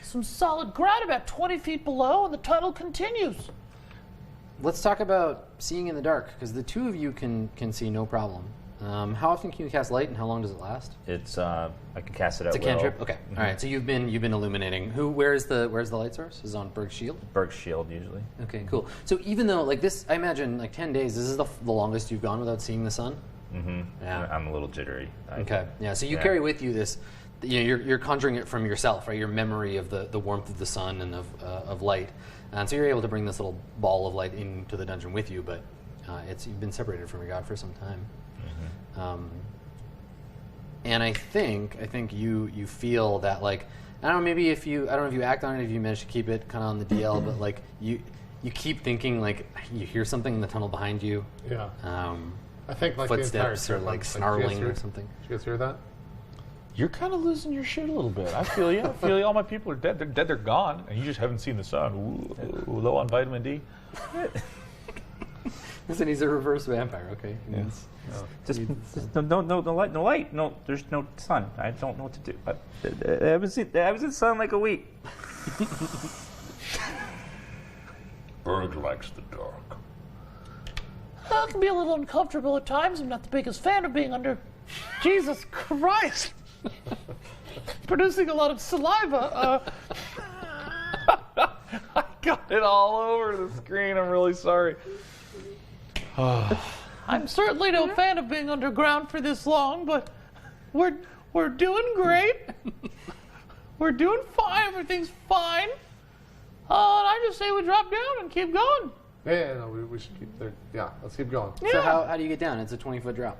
[SPEAKER 3] some solid ground about 20 feet below, and the tunnel continues.
[SPEAKER 1] Let's talk about seeing in the dark, because the two of you can see no problem. How often can you cast light, and how long does it last?
[SPEAKER 4] It's I can cast it at
[SPEAKER 1] It's a
[SPEAKER 4] will.
[SPEAKER 1] cantrip. Okay. All right. So you've been illuminating. Where's the light source? Is it on Berg's shield?
[SPEAKER 4] Berg's shield usually.
[SPEAKER 1] Okay. Cool. So even though like this, I imagine like 10 days. This is the longest you've gone without seeing the sun.
[SPEAKER 4] Mm-hmm.
[SPEAKER 1] Yeah.
[SPEAKER 4] I'm a little jittery.
[SPEAKER 1] Okay. Yeah. So you
[SPEAKER 4] Yeah.
[SPEAKER 1] carry with you this. You're conjuring it from yourself, right? Your memory of the warmth of the sun and of light, and so you're able to bring this little ball of light into the dungeon with you. But you've been separated from your god for some time. Mm-hmm. And I think you feel that like I don't know maybe if you act on it, if you manage to keep it kind of on the DL, but like you keep thinking like you hear something in the tunnel behind you.
[SPEAKER 7] Yeah. I think like
[SPEAKER 1] footsteps
[SPEAKER 7] the
[SPEAKER 1] or
[SPEAKER 7] entire
[SPEAKER 1] like
[SPEAKER 7] trip,
[SPEAKER 1] snarling or something.
[SPEAKER 7] Did you guys hear that?
[SPEAKER 5] You're kind of losing your shit a little bit. I feel you. I feel you. All my people are dead. They're dead. They're gone. And you just haven't seen the sun. Ooh, low on vitamin D.
[SPEAKER 1] Listen, he's a reverse vampire. Okay.
[SPEAKER 4] Just no light. No, there's no sun. I don't know what to do. I haven't seen the sun in like a week.
[SPEAKER 6] Berg likes the dark.
[SPEAKER 3] It can be a little uncomfortable at times. I'm not the biggest fan of being under. Jesus Christ! Producing a lot of saliva.
[SPEAKER 5] I got it all over the screen. I'm really sorry.
[SPEAKER 3] I'm certainly no fan of being underground for this long, but we're doing great. We're doing fine. Everything's fine. And I just say we drop down and keep going.
[SPEAKER 7] Yeah, no, we should keep there. Yeah, let's keep going.
[SPEAKER 1] So how do you get down? It's a 20-foot drop.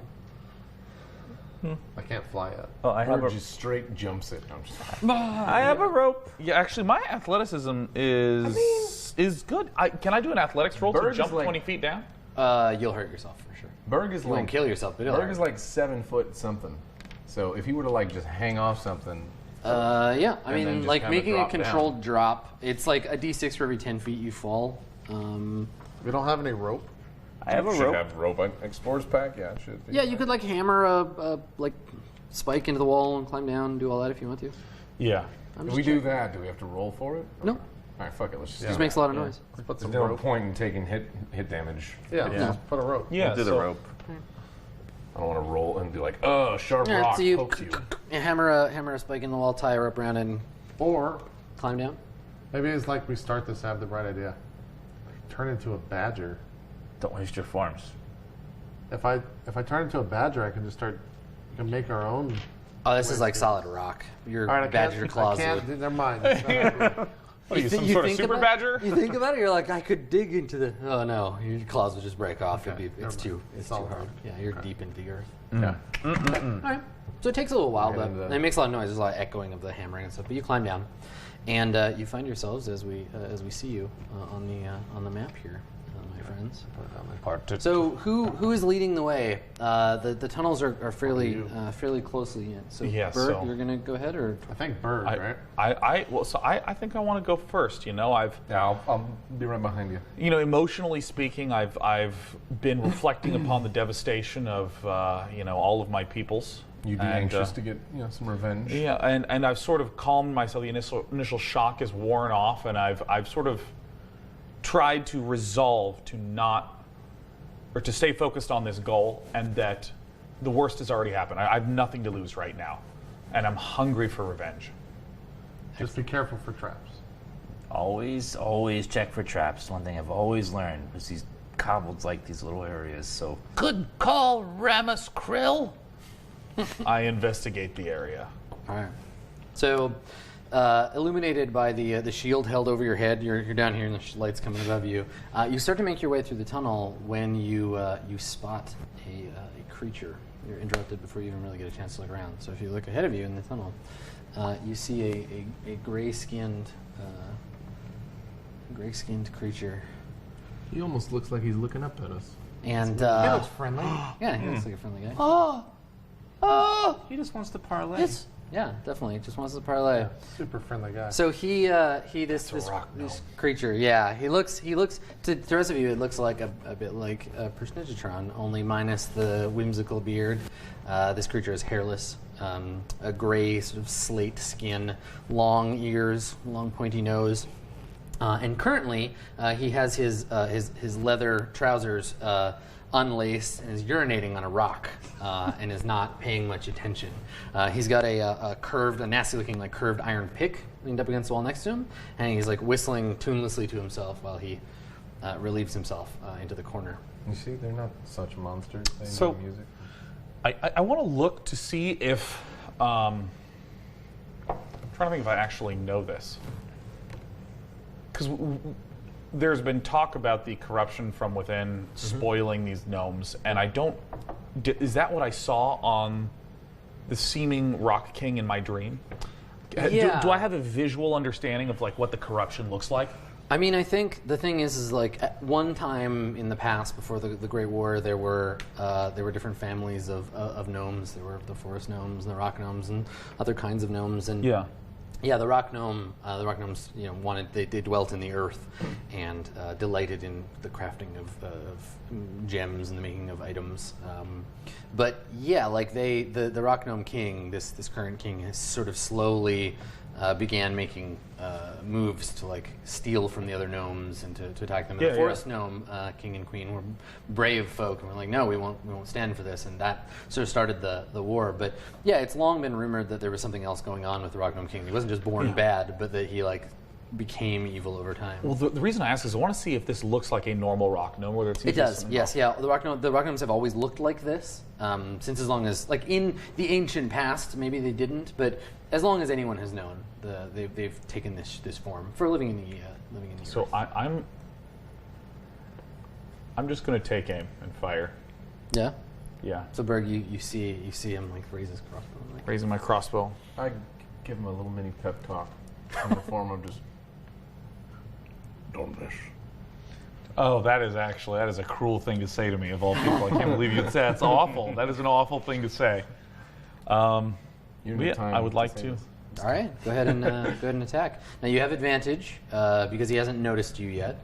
[SPEAKER 7] I can't fly yet.
[SPEAKER 4] Oh, I have
[SPEAKER 2] Berg
[SPEAKER 4] a,
[SPEAKER 2] just straight jumps it. I'm just
[SPEAKER 4] I have a rope.
[SPEAKER 5] Yeah, actually, my athleticism is good. Can I do an athletics roll to
[SPEAKER 2] Berg is
[SPEAKER 5] jump
[SPEAKER 2] like-
[SPEAKER 5] 20 feet down?
[SPEAKER 1] You'll hurt yourself for sure.
[SPEAKER 2] Berg is
[SPEAKER 1] You won't
[SPEAKER 2] like
[SPEAKER 1] kill yourself, but it'll
[SPEAKER 2] Berg
[SPEAKER 1] hurt.
[SPEAKER 2] is like 7 foot something. So if he were to like just hang off something,
[SPEAKER 1] Yeah, I
[SPEAKER 2] And then
[SPEAKER 1] mean,
[SPEAKER 2] just
[SPEAKER 1] like
[SPEAKER 2] kinda
[SPEAKER 1] making a
[SPEAKER 2] drop
[SPEAKER 1] controlled drop. It's like a d6 for every 10 feet you fall.
[SPEAKER 7] We don't have any rope.
[SPEAKER 4] I have a
[SPEAKER 2] should
[SPEAKER 4] rope.
[SPEAKER 2] have rope explorers pack. Yeah, it should be.
[SPEAKER 1] Yeah, you could like hammer a like spike into the wall and climb down and do all that if you want to.
[SPEAKER 5] Yeah.
[SPEAKER 2] If we do that, do we have to roll for it?
[SPEAKER 1] No,
[SPEAKER 2] All right, fuck it. Let's just.
[SPEAKER 1] just
[SPEAKER 2] do
[SPEAKER 1] makes a lot of noise.
[SPEAKER 7] Let's put
[SPEAKER 2] There's
[SPEAKER 7] some
[SPEAKER 2] no
[SPEAKER 7] rope.
[SPEAKER 2] point in taking hit damage.
[SPEAKER 7] Yeah, let's just put a rope.
[SPEAKER 5] Yeah.
[SPEAKER 4] We'll do the
[SPEAKER 5] so-
[SPEAKER 4] rope.
[SPEAKER 2] I don't want to roll and be like, oh, sharp
[SPEAKER 1] Yeah,
[SPEAKER 2] rock
[SPEAKER 1] so you
[SPEAKER 2] pokes you.
[SPEAKER 1] hammer a spike in the wall, tie a rope around it, and
[SPEAKER 7] Or
[SPEAKER 1] climb down.
[SPEAKER 7] maybe it's like we start this. I have the bright idea. Turn into a badger.
[SPEAKER 4] Don't waste your forms.
[SPEAKER 7] If I turn into a badger, I can just start. We can make our own.
[SPEAKER 1] Oh, this is like solid rock. Your
[SPEAKER 7] All right,
[SPEAKER 1] badger claws.
[SPEAKER 7] I can't. Never mind. That's not good.
[SPEAKER 5] What are you, some
[SPEAKER 1] You
[SPEAKER 5] sort of
[SPEAKER 1] think
[SPEAKER 5] super
[SPEAKER 1] about-
[SPEAKER 5] badger?
[SPEAKER 1] You think about it, you're like, I could dig into the. Oh no, your claws would just break off.
[SPEAKER 7] Okay,
[SPEAKER 1] It's
[SPEAKER 7] never
[SPEAKER 1] too
[SPEAKER 7] mind.
[SPEAKER 1] hard.
[SPEAKER 7] Solid.
[SPEAKER 1] Yeah, you're deep into the earth.
[SPEAKER 7] Yeah.
[SPEAKER 1] All right. So it takes a little while,
[SPEAKER 7] Get
[SPEAKER 1] but
[SPEAKER 7] into that.
[SPEAKER 1] and it makes a lot of noise. There's a lot of echoing of the hammering and stuff. But you climb down, and you find yourselves as we see you on the map here, my friends. So who is leading the way? The tunnels are fairly closely in. So
[SPEAKER 5] Yeah,
[SPEAKER 1] Bert,
[SPEAKER 5] so-
[SPEAKER 1] you're gonna go ahead, or
[SPEAKER 7] I think bird, right?
[SPEAKER 5] I think I want to go first. You know,
[SPEAKER 2] Yeah, I'll be right behind you.
[SPEAKER 5] emotionally speaking, I've been reflecting upon the devastation of all of my peoples.
[SPEAKER 2] You'd be
[SPEAKER 5] And,
[SPEAKER 2] anxious to get some revenge.
[SPEAKER 5] Yeah, and I've sort of calmed myself. The initial shock is worn off, and I've sort of tried to resolve to stay focused on this goal, and that the worst has already happened. I have nothing to lose right now, and I'm hungry for revenge.
[SPEAKER 7] Just be careful for traps.
[SPEAKER 4] Always check for traps. One thing I've always learned is these kobolds like these little areas. So
[SPEAKER 3] Good call, Ramus Krill.
[SPEAKER 5] I investigate the area.
[SPEAKER 1] all right. So illuminated by the shield held over your head, you're down here, and the light's coming above you. You start to make your way through the tunnel when you spot a creature. You're interrupted before you even really get a chance to look around. So if you look ahead of you in the tunnel, you see a gray-skinned creature.
[SPEAKER 2] He almost looks like he's looking up at us.
[SPEAKER 1] And
[SPEAKER 7] He looks friendly.
[SPEAKER 1] yeah, he looks like a friendly guy.
[SPEAKER 3] Oh,
[SPEAKER 4] he just wants to parlay.
[SPEAKER 3] it's
[SPEAKER 1] Yeah, definitely. Just wants to parlay.
[SPEAKER 7] Super friendly guy.
[SPEAKER 1] So this creature, yeah, he looks to the rest of you, it looks like a bit like a Persnigatron, only minus the whimsical beard. This creature is hairless, a gray sort of slate skin, long ears, long pointy nose, and currently he has his leather trousers unlaced and is urinating on a rock and is not paying much attention. He's got a nasty-looking like curved iron pick leaned up against the wall next to him, and he's like whistling tunelessly to himself while he relieves himself into the corner.
[SPEAKER 2] You see, they're not such monsters. They
[SPEAKER 5] So-
[SPEAKER 2] know music.
[SPEAKER 5] I want to look to see if I'm trying to think if I actually know this, because there's been talk about the corruption from within spoiling these gnomes, and I don't. Is that what I saw on the seeming Rock King in my dream?
[SPEAKER 1] Yeah.
[SPEAKER 5] Do I have a visual understanding of like what the corruption looks like?
[SPEAKER 1] I mean, I think the thing is like at one time in the past, before the Great War, there were different families of gnomes. There were the forest gnomes and the rock gnomes and other kinds of gnomes. And yeah, the rock gnomes, they dwelt in the earth and delighted in the crafting of gems and the making of items. But yeah, like the rock gnome king, this current king, has sort of slowly began making moves to like steal from the other gnomes and to attack them. And the forest gnome king and queen were brave folk, and were like, no, we won't stand for this, and that sort of started the war. But yeah, it's long been rumored that there was something else going on with the rock gnome king. He wasn't just born bad, but that he like became evil over time.
[SPEAKER 5] Well, the reason I ask is I want to see if this looks like a normal rock gnome, whether it's
[SPEAKER 1] It does, yes, yeah. The rock gnomes have always looked like this since as long as, like in the ancient past, maybe they didn't, but as long as anyone has known, they've taken this form for living in the
[SPEAKER 5] So
[SPEAKER 1] earth.
[SPEAKER 5] I'm just going to take aim and fire.
[SPEAKER 1] Yeah.
[SPEAKER 5] Yeah,
[SPEAKER 1] So Berg, you see him like raise his crossbow. Like,
[SPEAKER 5] raising my crossbow.
[SPEAKER 2] I give him a little mini pep talk in the form of just, don't miss.
[SPEAKER 5] Oh, that is a cruel thing to say to me, of all people. I can't believe you. That's awful. That is an awful thing to say.
[SPEAKER 2] You need time
[SPEAKER 5] I would like
[SPEAKER 2] say
[SPEAKER 5] to.
[SPEAKER 2] this.
[SPEAKER 1] all right, go ahead and attack. Now you have advantage because he hasn't noticed you yet.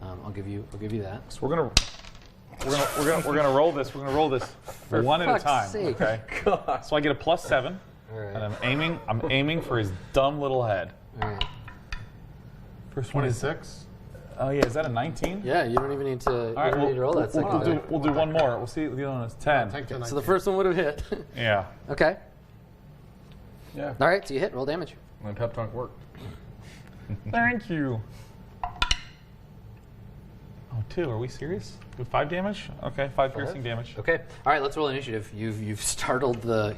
[SPEAKER 1] I'll give you that.
[SPEAKER 5] So we're gonna roll this. We're gonna roll this one at a
[SPEAKER 1] fuck's
[SPEAKER 5] time.
[SPEAKER 1] sake.
[SPEAKER 5] Okay. So I get a +7,
[SPEAKER 1] All right.
[SPEAKER 5] and I'm aiming for his dumb little head.
[SPEAKER 1] All right.
[SPEAKER 5] First one is.
[SPEAKER 7] 26.
[SPEAKER 5] Oh yeah, is that a 19?
[SPEAKER 1] Yeah, you don't even need to.
[SPEAKER 5] All right,
[SPEAKER 1] need to roll that second.
[SPEAKER 5] we'll do one more. We'll see. The other one is 10.
[SPEAKER 7] Take the
[SPEAKER 1] So the first one would have hit.
[SPEAKER 5] Yeah.
[SPEAKER 1] Okay.
[SPEAKER 2] Yeah,
[SPEAKER 1] All right, so you hit. Roll damage.
[SPEAKER 2] my pep talk worked.
[SPEAKER 5] Thank you. Oh, 2. Are we serious? With 5 damage? Okay, 5 piercing damage.
[SPEAKER 1] Okay. All right, let's roll initiative. You've startled the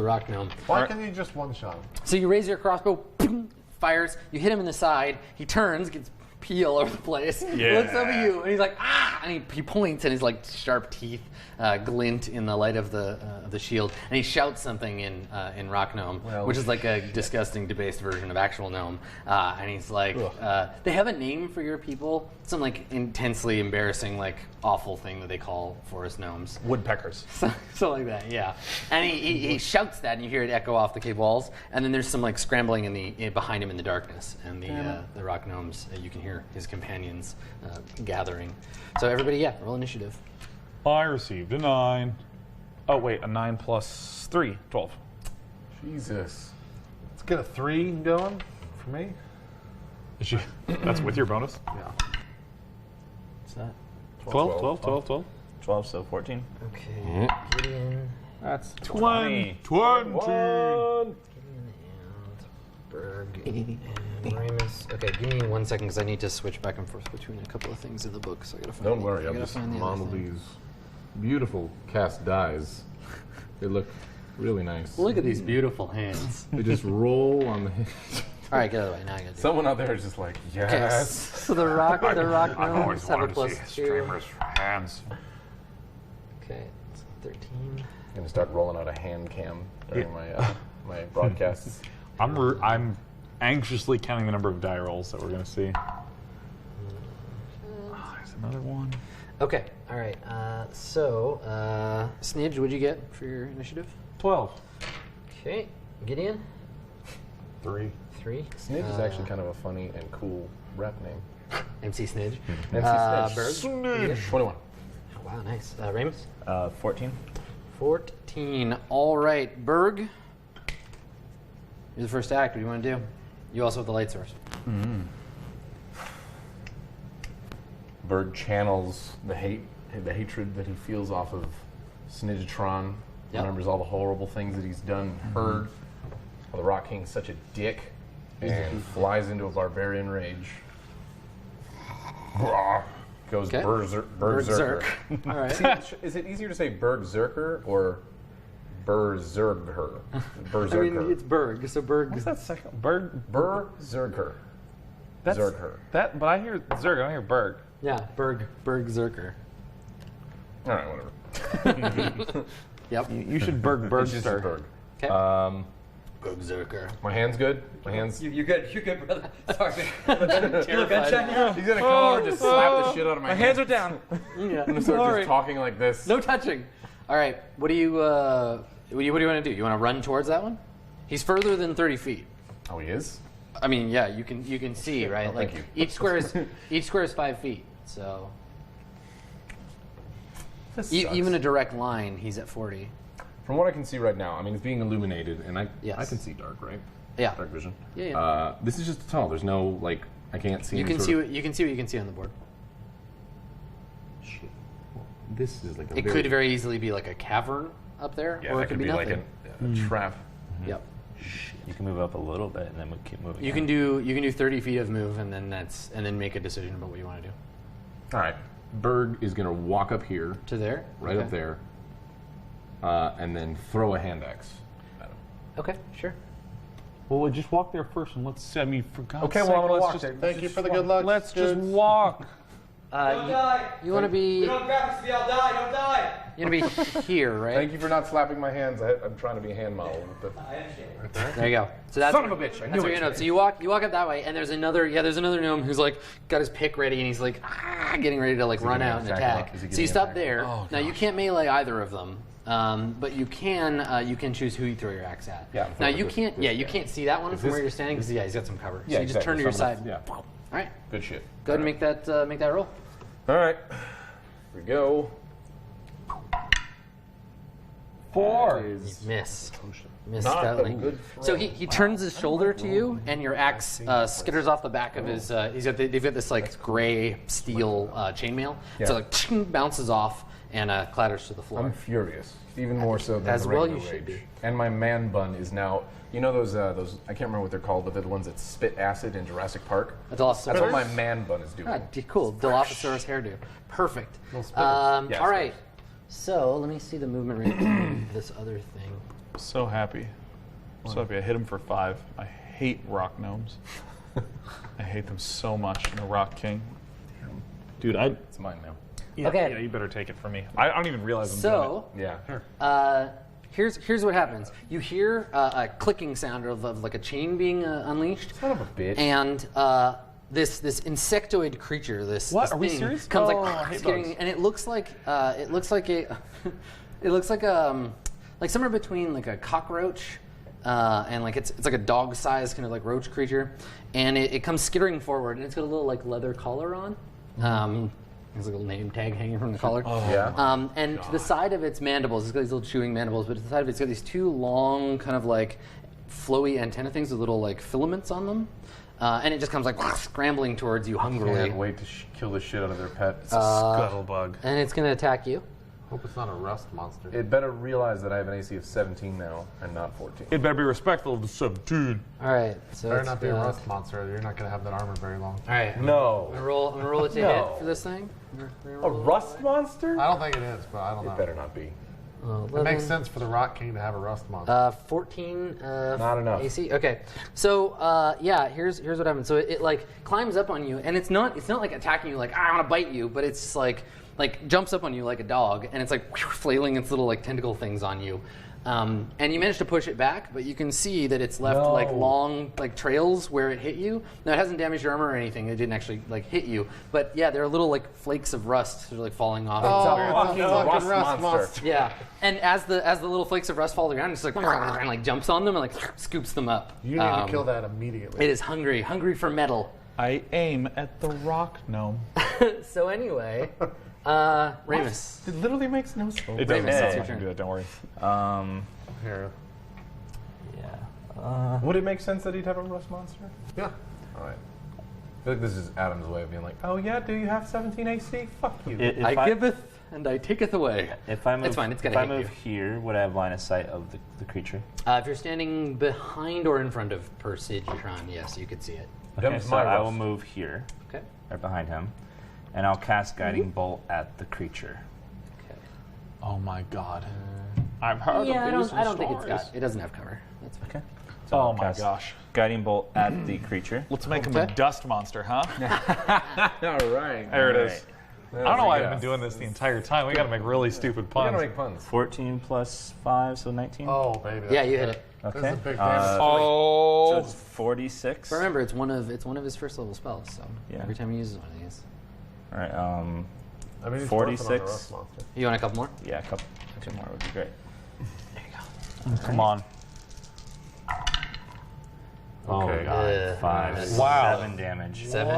[SPEAKER 1] rock gnome.
[SPEAKER 7] Why can you just one shot?
[SPEAKER 1] So you raise your crossbow, fires. You hit him in the side. He turns, gets pee all over the place.
[SPEAKER 5] Yeah.
[SPEAKER 1] Looks up at you, and he's like, ah! And he points, and his like sharp teeth glint in the light of the shield. And he shouts something in rock gnome, which is like a disgusting, debased version of actual gnome. And he's like, they have a name for your people. Some like intensely embarrassing, like awful thing that they call forest gnomes.
[SPEAKER 5] Woodpeckers.
[SPEAKER 1] Something like that, yeah. And he shouts that, and you hear it echo off the cave walls. And then there's some like scrambling behind him in the darkness, and the rock gnomes. You can hear his companions gathering. So everybody, roll initiative.
[SPEAKER 5] I received a 9. Oh wait, a 9 plus 3, 12.
[SPEAKER 2] Jesus.
[SPEAKER 7] Let's get a 3 going for me.
[SPEAKER 5] That's with your bonus?
[SPEAKER 7] Yeah.
[SPEAKER 1] What's that?
[SPEAKER 5] 12.
[SPEAKER 4] 12, so 14.
[SPEAKER 1] Okay. Gideon.
[SPEAKER 5] That's
[SPEAKER 4] 20.
[SPEAKER 5] 20.
[SPEAKER 1] And Berg and Ramus. Okay, give me 1 second because I need to switch back and forth between a couple of things in the book. So I gotta find.
[SPEAKER 2] Don't worry,
[SPEAKER 1] I
[SPEAKER 2] I'll
[SPEAKER 1] gotta
[SPEAKER 2] just
[SPEAKER 1] find the other
[SPEAKER 2] model
[SPEAKER 1] thing.
[SPEAKER 2] these beautiful cast dies. They look really nice.
[SPEAKER 1] Look at these beautiful hands.
[SPEAKER 2] They just roll on the hands.
[SPEAKER 1] All right, get out of the way. Now I gotta do it.
[SPEAKER 2] Someone out there is just like,
[SPEAKER 1] Okay,
[SPEAKER 2] yes.
[SPEAKER 1] so the rock
[SPEAKER 5] I've
[SPEAKER 1] gnomes
[SPEAKER 5] always
[SPEAKER 1] have a
[SPEAKER 5] wanted to
[SPEAKER 1] plus
[SPEAKER 5] see
[SPEAKER 1] 2.
[SPEAKER 5] streamers' hands.
[SPEAKER 1] Okay, it's 13.
[SPEAKER 2] I'm gonna start rolling out a hand cam during my broadcasts.
[SPEAKER 5] I'm anxiously counting the number of die rolls that we're going to see. There's another one.
[SPEAKER 1] Okay, all right. So, Snidge, what'd you get for your initiative?
[SPEAKER 5] 12.
[SPEAKER 1] Okay, Gideon?
[SPEAKER 7] 3.
[SPEAKER 1] 3.
[SPEAKER 2] Snidge is actually kind of a funny and cool rap name.
[SPEAKER 1] MC Snidge.
[SPEAKER 2] MC Snidge.
[SPEAKER 1] Berg?
[SPEAKER 2] 21.
[SPEAKER 1] Oh, wow, nice. Ramus?
[SPEAKER 4] 14.
[SPEAKER 1] 14. All right, Berg. You're the first to act. What do you want to do? You also have the light source.
[SPEAKER 2] Bird channels the hate the hatred that he feels off of Snidgetron.
[SPEAKER 1] Yep.
[SPEAKER 2] Remembers all the horrible things that he's done, heard. How the Rock King's such a dick, and flies into a barbarian rage. Goes
[SPEAKER 1] Okay.
[SPEAKER 2] berserker.
[SPEAKER 1] All right.
[SPEAKER 2] Is it easier to say berserker or berserker? Berserker.
[SPEAKER 1] I mean, it's Berg, so Berg.
[SPEAKER 5] What's that second? Berg?
[SPEAKER 2] Berserker.
[SPEAKER 5] That's,
[SPEAKER 2] Zerker.
[SPEAKER 5] But I hear Zerg, I don't hear Berg.
[SPEAKER 1] Yeah, Berg Zerker.
[SPEAKER 2] All right, whatever.
[SPEAKER 1] Yep.
[SPEAKER 5] You should Berg
[SPEAKER 2] It's just a
[SPEAKER 5] Bergster.
[SPEAKER 2] Berg.
[SPEAKER 1] Okay. Berg Zerker.
[SPEAKER 2] My hand's good. My hand's.
[SPEAKER 8] You're good, brother. Sorry.
[SPEAKER 1] Terrified.
[SPEAKER 2] He's gonna come over and just slap the shit out of my
[SPEAKER 5] My hands are down.
[SPEAKER 1] Yeah.
[SPEAKER 2] I'm gonna start just talking like this.
[SPEAKER 1] No touching. All right. What do you want to do? You want to run towards that one? He's further than 30 feet.
[SPEAKER 2] Oh, he is.
[SPEAKER 1] I mean, yeah, you can see, right?
[SPEAKER 2] Oh,
[SPEAKER 1] like
[SPEAKER 2] thank you.
[SPEAKER 1] each square is 5 feet. So
[SPEAKER 2] This
[SPEAKER 1] even a
[SPEAKER 2] sucks.
[SPEAKER 1] direct line, he's at 40.
[SPEAKER 2] From what I can see right now, I mean, it's being illuminated, and I
[SPEAKER 1] Yes.
[SPEAKER 2] can see dark, right?
[SPEAKER 1] Yeah.
[SPEAKER 2] Dark vision.
[SPEAKER 1] Yeah.
[SPEAKER 2] This is just a tunnel. There's no like I can't see.
[SPEAKER 1] You
[SPEAKER 2] any
[SPEAKER 1] can
[SPEAKER 2] sort
[SPEAKER 1] see
[SPEAKER 2] of-
[SPEAKER 1] what you can see on the board.
[SPEAKER 2] Shit. This is like a
[SPEAKER 1] It could very easily be like a cavern up there,
[SPEAKER 2] yeah,
[SPEAKER 1] or
[SPEAKER 2] that
[SPEAKER 1] it could be
[SPEAKER 2] like
[SPEAKER 1] nothing.
[SPEAKER 2] a trap.
[SPEAKER 1] Yep.
[SPEAKER 4] You can move up a little bit and then we keep moving.
[SPEAKER 1] You can do 30 feet of move, and then make a decision about what you want to do.
[SPEAKER 2] All right. Berg is gonna walk up here,
[SPEAKER 1] To there.
[SPEAKER 2] right
[SPEAKER 1] Okay.
[SPEAKER 2] up there, and then throw a hand axe at him.
[SPEAKER 1] Okay, sure.
[SPEAKER 5] Well, we'll just walk there first and let's see. I mean, for God's
[SPEAKER 2] Okay,
[SPEAKER 5] sake,
[SPEAKER 2] well, I'm gonna
[SPEAKER 5] let's
[SPEAKER 2] walk
[SPEAKER 5] just,
[SPEAKER 2] there.
[SPEAKER 7] Thank you for the good luck.
[SPEAKER 5] let's just
[SPEAKER 7] dudes.
[SPEAKER 5] walk.
[SPEAKER 8] Don't die.
[SPEAKER 1] You want to be
[SPEAKER 8] We don't have graphics to be all die. Don't die.
[SPEAKER 1] you're gonna be here, right?
[SPEAKER 2] Thank you for not slapping my hands. I'm trying to be a hand model. With the,
[SPEAKER 8] I understand.
[SPEAKER 1] There you go. So that's
[SPEAKER 2] Son of a bitch, I
[SPEAKER 1] That's
[SPEAKER 2] knew
[SPEAKER 1] where
[SPEAKER 2] it.
[SPEAKER 1] you know. So you walk up that way, and there's another gnome who's like got his pick ready, and he's like getting ready to like run
[SPEAKER 2] getting
[SPEAKER 1] out and
[SPEAKER 2] an
[SPEAKER 1] attack.
[SPEAKER 2] attack? Is he
[SPEAKER 1] So
[SPEAKER 2] getting
[SPEAKER 1] you
[SPEAKER 2] an
[SPEAKER 1] stop
[SPEAKER 2] attack?
[SPEAKER 1] there. Now you can't melee either of them, but you can choose who you throw your axe at.
[SPEAKER 2] Yeah,
[SPEAKER 1] Now
[SPEAKER 2] throw
[SPEAKER 1] you
[SPEAKER 2] this-
[SPEAKER 1] can't.
[SPEAKER 2] this
[SPEAKER 1] Yeah, you
[SPEAKER 2] guy.
[SPEAKER 1] can't see that one from
[SPEAKER 2] this-
[SPEAKER 1] where you're standing because he's got some cover.
[SPEAKER 2] yeah,
[SPEAKER 1] so you just turn to your
[SPEAKER 2] exactly.
[SPEAKER 1] side.
[SPEAKER 2] Yeah.
[SPEAKER 1] All right.
[SPEAKER 2] Good shit.
[SPEAKER 1] Go ahead and make that roll.
[SPEAKER 2] All right. Here we go.
[SPEAKER 5] 4.
[SPEAKER 1] Miss. Miss
[SPEAKER 2] Not a
[SPEAKER 1] stoutly.
[SPEAKER 2] good
[SPEAKER 1] So he turns his shoulder to you, and your axe skitters off the back of his. They've got this like gray steel chainmail.
[SPEAKER 2] Yeah.
[SPEAKER 1] So like bounces off and clatters to the floor.
[SPEAKER 2] I'm furious, even more so than
[SPEAKER 1] As
[SPEAKER 2] the
[SPEAKER 1] well
[SPEAKER 2] regular
[SPEAKER 1] you should
[SPEAKER 2] rage.
[SPEAKER 1] be.
[SPEAKER 2] And my man bun is now. You know those I can't remember what they're called, but they're the ones that spit acid in Jurassic Park.
[SPEAKER 1] A Dilophosaurus.
[SPEAKER 2] That's what my man bun is doing.
[SPEAKER 1] Ah, cool. Dilophosaurus hairdo. Perfect.
[SPEAKER 2] spitters. Yeah,
[SPEAKER 1] All right.
[SPEAKER 2] spitters.
[SPEAKER 1] So let me see the movement rate of this other thing.
[SPEAKER 5] So happy. So happy. I hit him for 5. I hate rock gnomes. I hate them so much in the Rock King. Dude,
[SPEAKER 2] It's mine now.
[SPEAKER 5] yeah,
[SPEAKER 1] Okay.
[SPEAKER 5] yeah, you better take it from me. I don't even realize I'm doing
[SPEAKER 1] So
[SPEAKER 2] Yeah.
[SPEAKER 1] here's what happens. You hear a clicking sound of like a chain being unleashed.
[SPEAKER 2] Son of a bitch.
[SPEAKER 1] And this insectoid creature, this
[SPEAKER 5] What?
[SPEAKER 1] this
[SPEAKER 5] Are we
[SPEAKER 1] thing
[SPEAKER 5] serious?
[SPEAKER 1] comes
[SPEAKER 5] Oh, I
[SPEAKER 1] like
[SPEAKER 5] hate
[SPEAKER 1] skidding,
[SPEAKER 5] bugs.
[SPEAKER 1] and it looks like like somewhere between like a cockroach and like it's like a dog-sized kind of like roach creature, and it comes skittering forward, and it's got a little like leather collar on. There's a little name tag hanging from the collar.
[SPEAKER 2] Yeah.
[SPEAKER 1] And to the side of its mandibles, it's got these little chewing mandibles, but to the side of it's got these two long, kind of like flowy antenna things with little like filaments on them. And it just comes like scrambling towards you hungrily.
[SPEAKER 2] Can't wait to kill the shit out of their pet.
[SPEAKER 5] Scuttlebug.
[SPEAKER 1] And it's going to attack you.
[SPEAKER 7] Hope it's not a rust monster.
[SPEAKER 2] It better realize that I have an AC of 17 now and not 14.
[SPEAKER 5] It better be respectful of the 17.
[SPEAKER 1] All right. So
[SPEAKER 7] better
[SPEAKER 1] it's
[SPEAKER 7] not be a
[SPEAKER 1] got-
[SPEAKER 7] rust monster. Or you're not going to have that armor very long.
[SPEAKER 1] All right.
[SPEAKER 2] No.
[SPEAKER 1] I'm going to roll it to
[SPEAKER 2] No.
[SPEAKER 1] hit for this thing.
[SPEAKER 2] A rust monster?
[SPEAKER 7] I don't think it is, but I don't know.
[SPEAKER 2] It better not be.
[SPEAKER 7] It makes sense for the Rock King to have a rust monster.
[SPEAKER 1] 14
[SPEAKER 2] Not enough.
[SPEAKER 1] AC. Okay, so yeah, here's what happens. So it like climbs up on you, and it's not like attacking you like I want to bite you, but it's just like jumps up on you like a dog, and it's like flailing its little like tentacle things on you. And you manage to push it back, but you can see that it's left like long like trails where it hit you. Now it hasn't damaged your armor or anything. It didn't actually like hit you, but yeah, there are little like flakes of rust that are like falling off.
[SPEAKER 7] It's a fucking rust monster.
[SPEAKER 1] Yeah, and as the little flakes of rust fall to the ground, it's like and like jumps on them and like scoops them up.
[SPEAKER 7] You need to kill that immediately.
[SPEAKER 1] It is hungry for metal.
[SPEAKER 5] I aim at the rock gnome.
[SPEAKER 1] So anyway, Ramus.
[SPEAKER 2] It literally makes no sense.
[SPEAKER 5] It doesn't
[SPEAKER 1] Ramus, it's
[SPEAKER 5] sound
[SPEAKER 1] your
[SPEAKER 5] like I
[SPEAKER 1] turn.
[SPEAKER 5] can do it, don't worry.
[SPEAKER 7] Here.
[SPEAKER 4] Yeah.
[SPEAKER 2] Would it make sense that he'd have a rust monster?
[SPEAKER 7] Yeah.
[SPEAKER 2] All right. I feel like this is Adam's way of being like, oh yeah, do you have 17 AC? Fuck you.
[SPEAKER 1] I giveth and I taketh away.
[SPEAKER 4] If I move,
[SPEAKER 1] It's fine, it's
[SPEAKER 4] if
[SPEAKER 1] gonna
[SPEAKER 4] I
[SPEAKER 1] hit
[SPEAKER 4] move here, would I have line of sight of the creature?
[SPEAKER 1] If you're standing behind or in front of Persigitron, yes, you could see it.
[SPEAKER 4] Okay,
[SPEAKER 2] Them's
[SPEAKER 4] so
[SPEAKER 2] my
[SPEAKER 4] I will
[SPEAKER 2] rough.
[SPEAKER 4] move here,
[SPEAKER 1] Okay.
[SPEAKER 4] right behind him, and I'll cast Guiding Bolt at the creature.
[SPEAKER 1] Okay.
[SPEAKER 5] Oh my god. I've heard
[SPEAKER 1] Yeah,
[SPEAKER 5] of these
[SPEAKER 1] I don't think it's
[SPEAKER 5] stories.
[SPEAKER 1] got. It doesn't have cover. That's fine.
[SPEAKER 4] Okay. So
[SPEAKER 5] Oh
[SPEAKER 4] I'll
[SPEAKER 5] my
[SPEAKER 4] cast
[SPEAKER 5] gosh.
[SPEAKER 4] Guiding Bolt at the creature.
[SPEAKER 5] Let's make him a
[SPEAKER 1] Okay.
[SPEAKER 5] dust monster, huh?
[SPEAKER 2] All right.
[SPEAKER 5] There it is. I don't know why I've
[SPEAKER 2] Yeah.
[SPEAKER 5] been doing this the entire time. We gotta make really stupid
[SPEAKER 2] We
[SPEAKER 5] puns.
[SPEAKER 2] gotta make puns.
[SPEAKER 4] 14 plus 5, so 19.
[SPEAKER 7] Oh, baby.
[SPEAKER 1] Yeah, you hit it.
[SPEAKER 4] Okay.
[SPEAKER 7] This is a big
[SPEAKER 4] Uh,
[SPEAKER 7] damage.
[SPEAKER 4] So
[SPEAKER 5] Oh.
[SPEAKER 4] it's 46.
[SPEAKER 1] But remember, it's one of his first level spells. So
[SPEAKER 4] Yeah.
[SPEAKER 1] every time he uses one of these,
[SPEAKER 4] All right.
[SPEAKER 7] I mean, he's
[SPEAKER 4] 46.
[SPEAKER 7] working on the rust monster.
[SPEAKER 1] you want a couple more?
[SPEAKER 4] Yeah, a couple more would be great.
[SPEAKER 5] Come on.
[SPEAKER 4] Oh
[SPEAKER 7] Okay.
[SPEAKER 4] god. 5,
[SPEAKER 5] Wow.
[SPEAKER 4] 7 damage.
[SPEAKER 1] 7.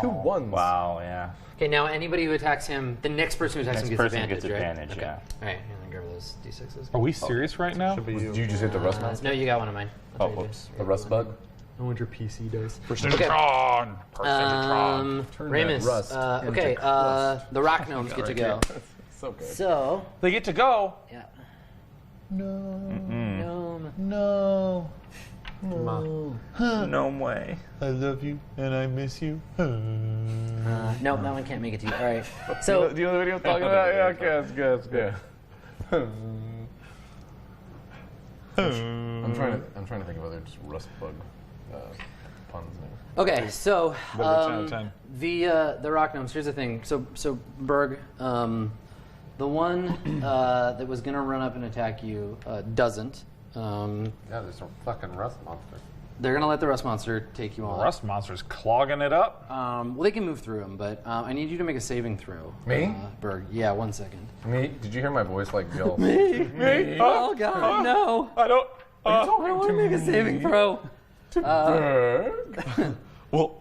[SPEAKER 2] 2 1s.
[SPEAKER 4] Wow. Yeah.
[SPEAKER 1] Okay, now anybody who attacks him, the next person who attacks
[SPEAKER 4] Next
[SPEAKER 1] him
[SPEAKER 4] person
[SPEAKER 1] gets
[SPEAKER 4] gets
[SPEAKER 1] advantage,
[SPEAKER 4] advantage.
[SPEAKER 1] right?
[SPEAKER 4] Yeah.
[SPEAKER 1] All right, and then grab those d6s.
[SPEAKER 5] Are we serious right now?
[SPEAKER 7] Should be
[SPEAKER 2] Did
[SPEAKER 7] you.
[SPEAKER 2] you just hit the rust monster?
[SPEAKER 1] No, you got one of mine.
[SPEAKER 4] Oh,
[SPEAKER 1] I'll trade you.
[SPEAKER 4] whoops.
[SPEAKER 2] The rust bug?
[SPEAKER 1] I want your PC dice.
[SPEAKER 5] Percentatron. Percentatron.
[SPEAKER 2] Turn
[SPEAKER 1] Ramus.
[SPEAKER 2] that rust into
[SPEAKER 1] Okay,
[SPEAKER 2] crust.
[SPEAKER 1] the rock gnomes get to go.
[SPEAKER 2] So good.
[SPEAKER 1] So,
[SPEAKER 5] They get to go.
[SPEAKER 1] yeah.
[SPEAKER 4] Mm.
[SPEAKER 1] Gnome.
[SPEAKER 7] No.
[SPEAKER 4] No way.
[SPEAKER 7] I love you and I miss you.
[SPEAKER 1] No, that one can't make it to you. All right. So,
[SPEAKER 2] Do you know the video I'm talking about? Yeah, okay, that's good, that's good. I'm trying to think of other just rust bug puns now.
[SPEAKER 1] okay, so
[SPEAKER 5] Better than 10 out of 10.
[SPEAKER 1] the rock gnomes. Here's the thing. So Berg, the one that was gonna run up and attack you doesn't.
[SPEAKER 7] Yeah, there's a fucking rust monster.
[SPEAKER 1] They're gonna let the rust monster take you on.
[SPEAKER 5] Rust monster's clogging it up.
[SPEAKER 1] Well, they can move through him, but I need you to make a saving throw.
[SPEAKER 2] Me?
[SPEAKER 1] Berg. Yeah, 1 second.
[SPEAKER 2] Me? Did you hear my voice like yell?
[SPEAKER 5] Me?
[SPEAKER 1] Oh God, no!
[SPEAKER 5] I don't.
[SPEAKER 1] I don't want to make a saving throw.
[SPEAKER 5] Well,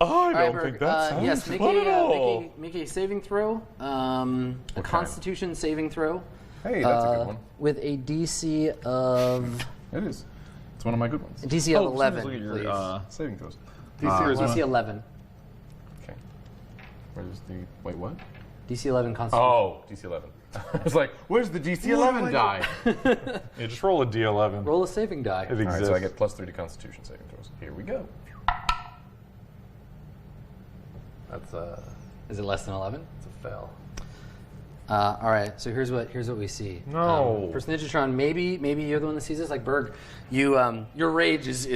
[SPEAKER 5] I
[SPEAKER 1] All right,
[SPEAKER 5] don't
[SPEAKER 1] Berg.
[SPEAKER 5] think that sounds
[SPEAKER 1] Yes, make
[SPEAKER 5] fun at all.
[SPEAKER 1] make a saving throw. A Constitution saving throw.
[SPEAKER 2] Hey, that's a good one.
[SPEAKER 1] With a DC of
[SPEAKER 2] It is. It's one of my good ones.
[SPEAKER 1] DC of
[SPEAKER 5] Oh,
[SPEAKER 1] 11,
[SPEAKER 5] look at your,
[SPEAKER 1] please.
[SPEAKER 2] Saving throws.
[SPEAKER 1] DC 11.
[SPEAKER 2] Okay. Where's the... Wait, what?
[SPEAKER 1] DC 11 Constitution.
[SPEAKER 2] Oh, DC 11. I was like, where's the DC 11 die?
[SPEAKER 5] Yeah, just roll a D11.
[SPEAKER 1] Roll a saving die.
[SPEAKER 5] It
[SPEAKER 2] All right,
[SPEAKER 5] exists.
[SPEAKER 2] so I get +3 to Constitution saving throws. Here we go.
[SPEAKER 7] That's
[SPEAKER 1] Is it less than 11?
[SPEAKER 7] a fail.
[SPEAKER 1] All right. So here's what we see.
[SPEAKER 5] No.
[SPEAKER 1] Personagetron, maybe you're the one that sees this. Like Berg, you your rage is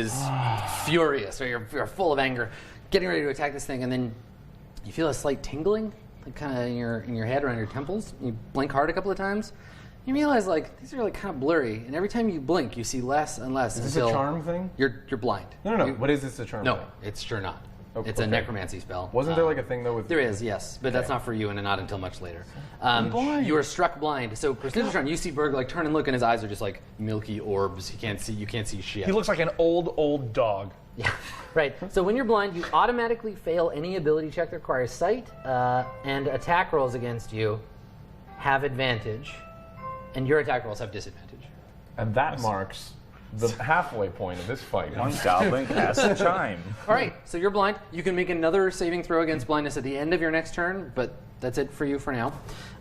[SPEAKER 1] furious, or you're full of anger, getting ready to attack this thing, and then you feel a slight tingling, like kind of in your head around your temples. You blink hard a couple of times. You realize like these are like kind of blurry, and every time you blink, you see less and less.
[SPEAKER 2] Is this
[SPEAKER 1] until
[SPEAKER 2] a charm thing?
[SPEAKER 1] You're blind.
[SPEAKER 2] No.
[SPEAKER 1] You-
[SPEAKER 2] What is this a charm
[SPEAKER 1] No,
[SPEAKER 2] thing?
[SPEAKER 1] it's sure not.
[SPEAKER 2] Oh,
[SPEAKER 1] It's a
[SPEAKER 2] okay.
[SPEAKER 1] necromancy spell.
[SPEAKER 2] Wasn't there like a thing though with...
[SPEAKER 1] There is, yes, but that's not for you, and not until much later. You are struck blind. So, Personagetron, you see Berg like turn and look, and his eyes are just like milky orbs. You can't see shit.
[SPEAKER 5] He looks like an old dog.
[SPEAKER 1] Yeah, right. So when you're blind, you automatically fail any ability check that requires sight, and attack rolls against you have advantage, and your attack rolls have disadvantage.
[SPEAKER 2] And that marks the halfway point of this fight.
[SPEAKER 4] One goblin casts a chime.
[SPEAKER 1] All right, so you're blind. You can make another saving throw against blindness at the end of your next turn, but that's it for you for now.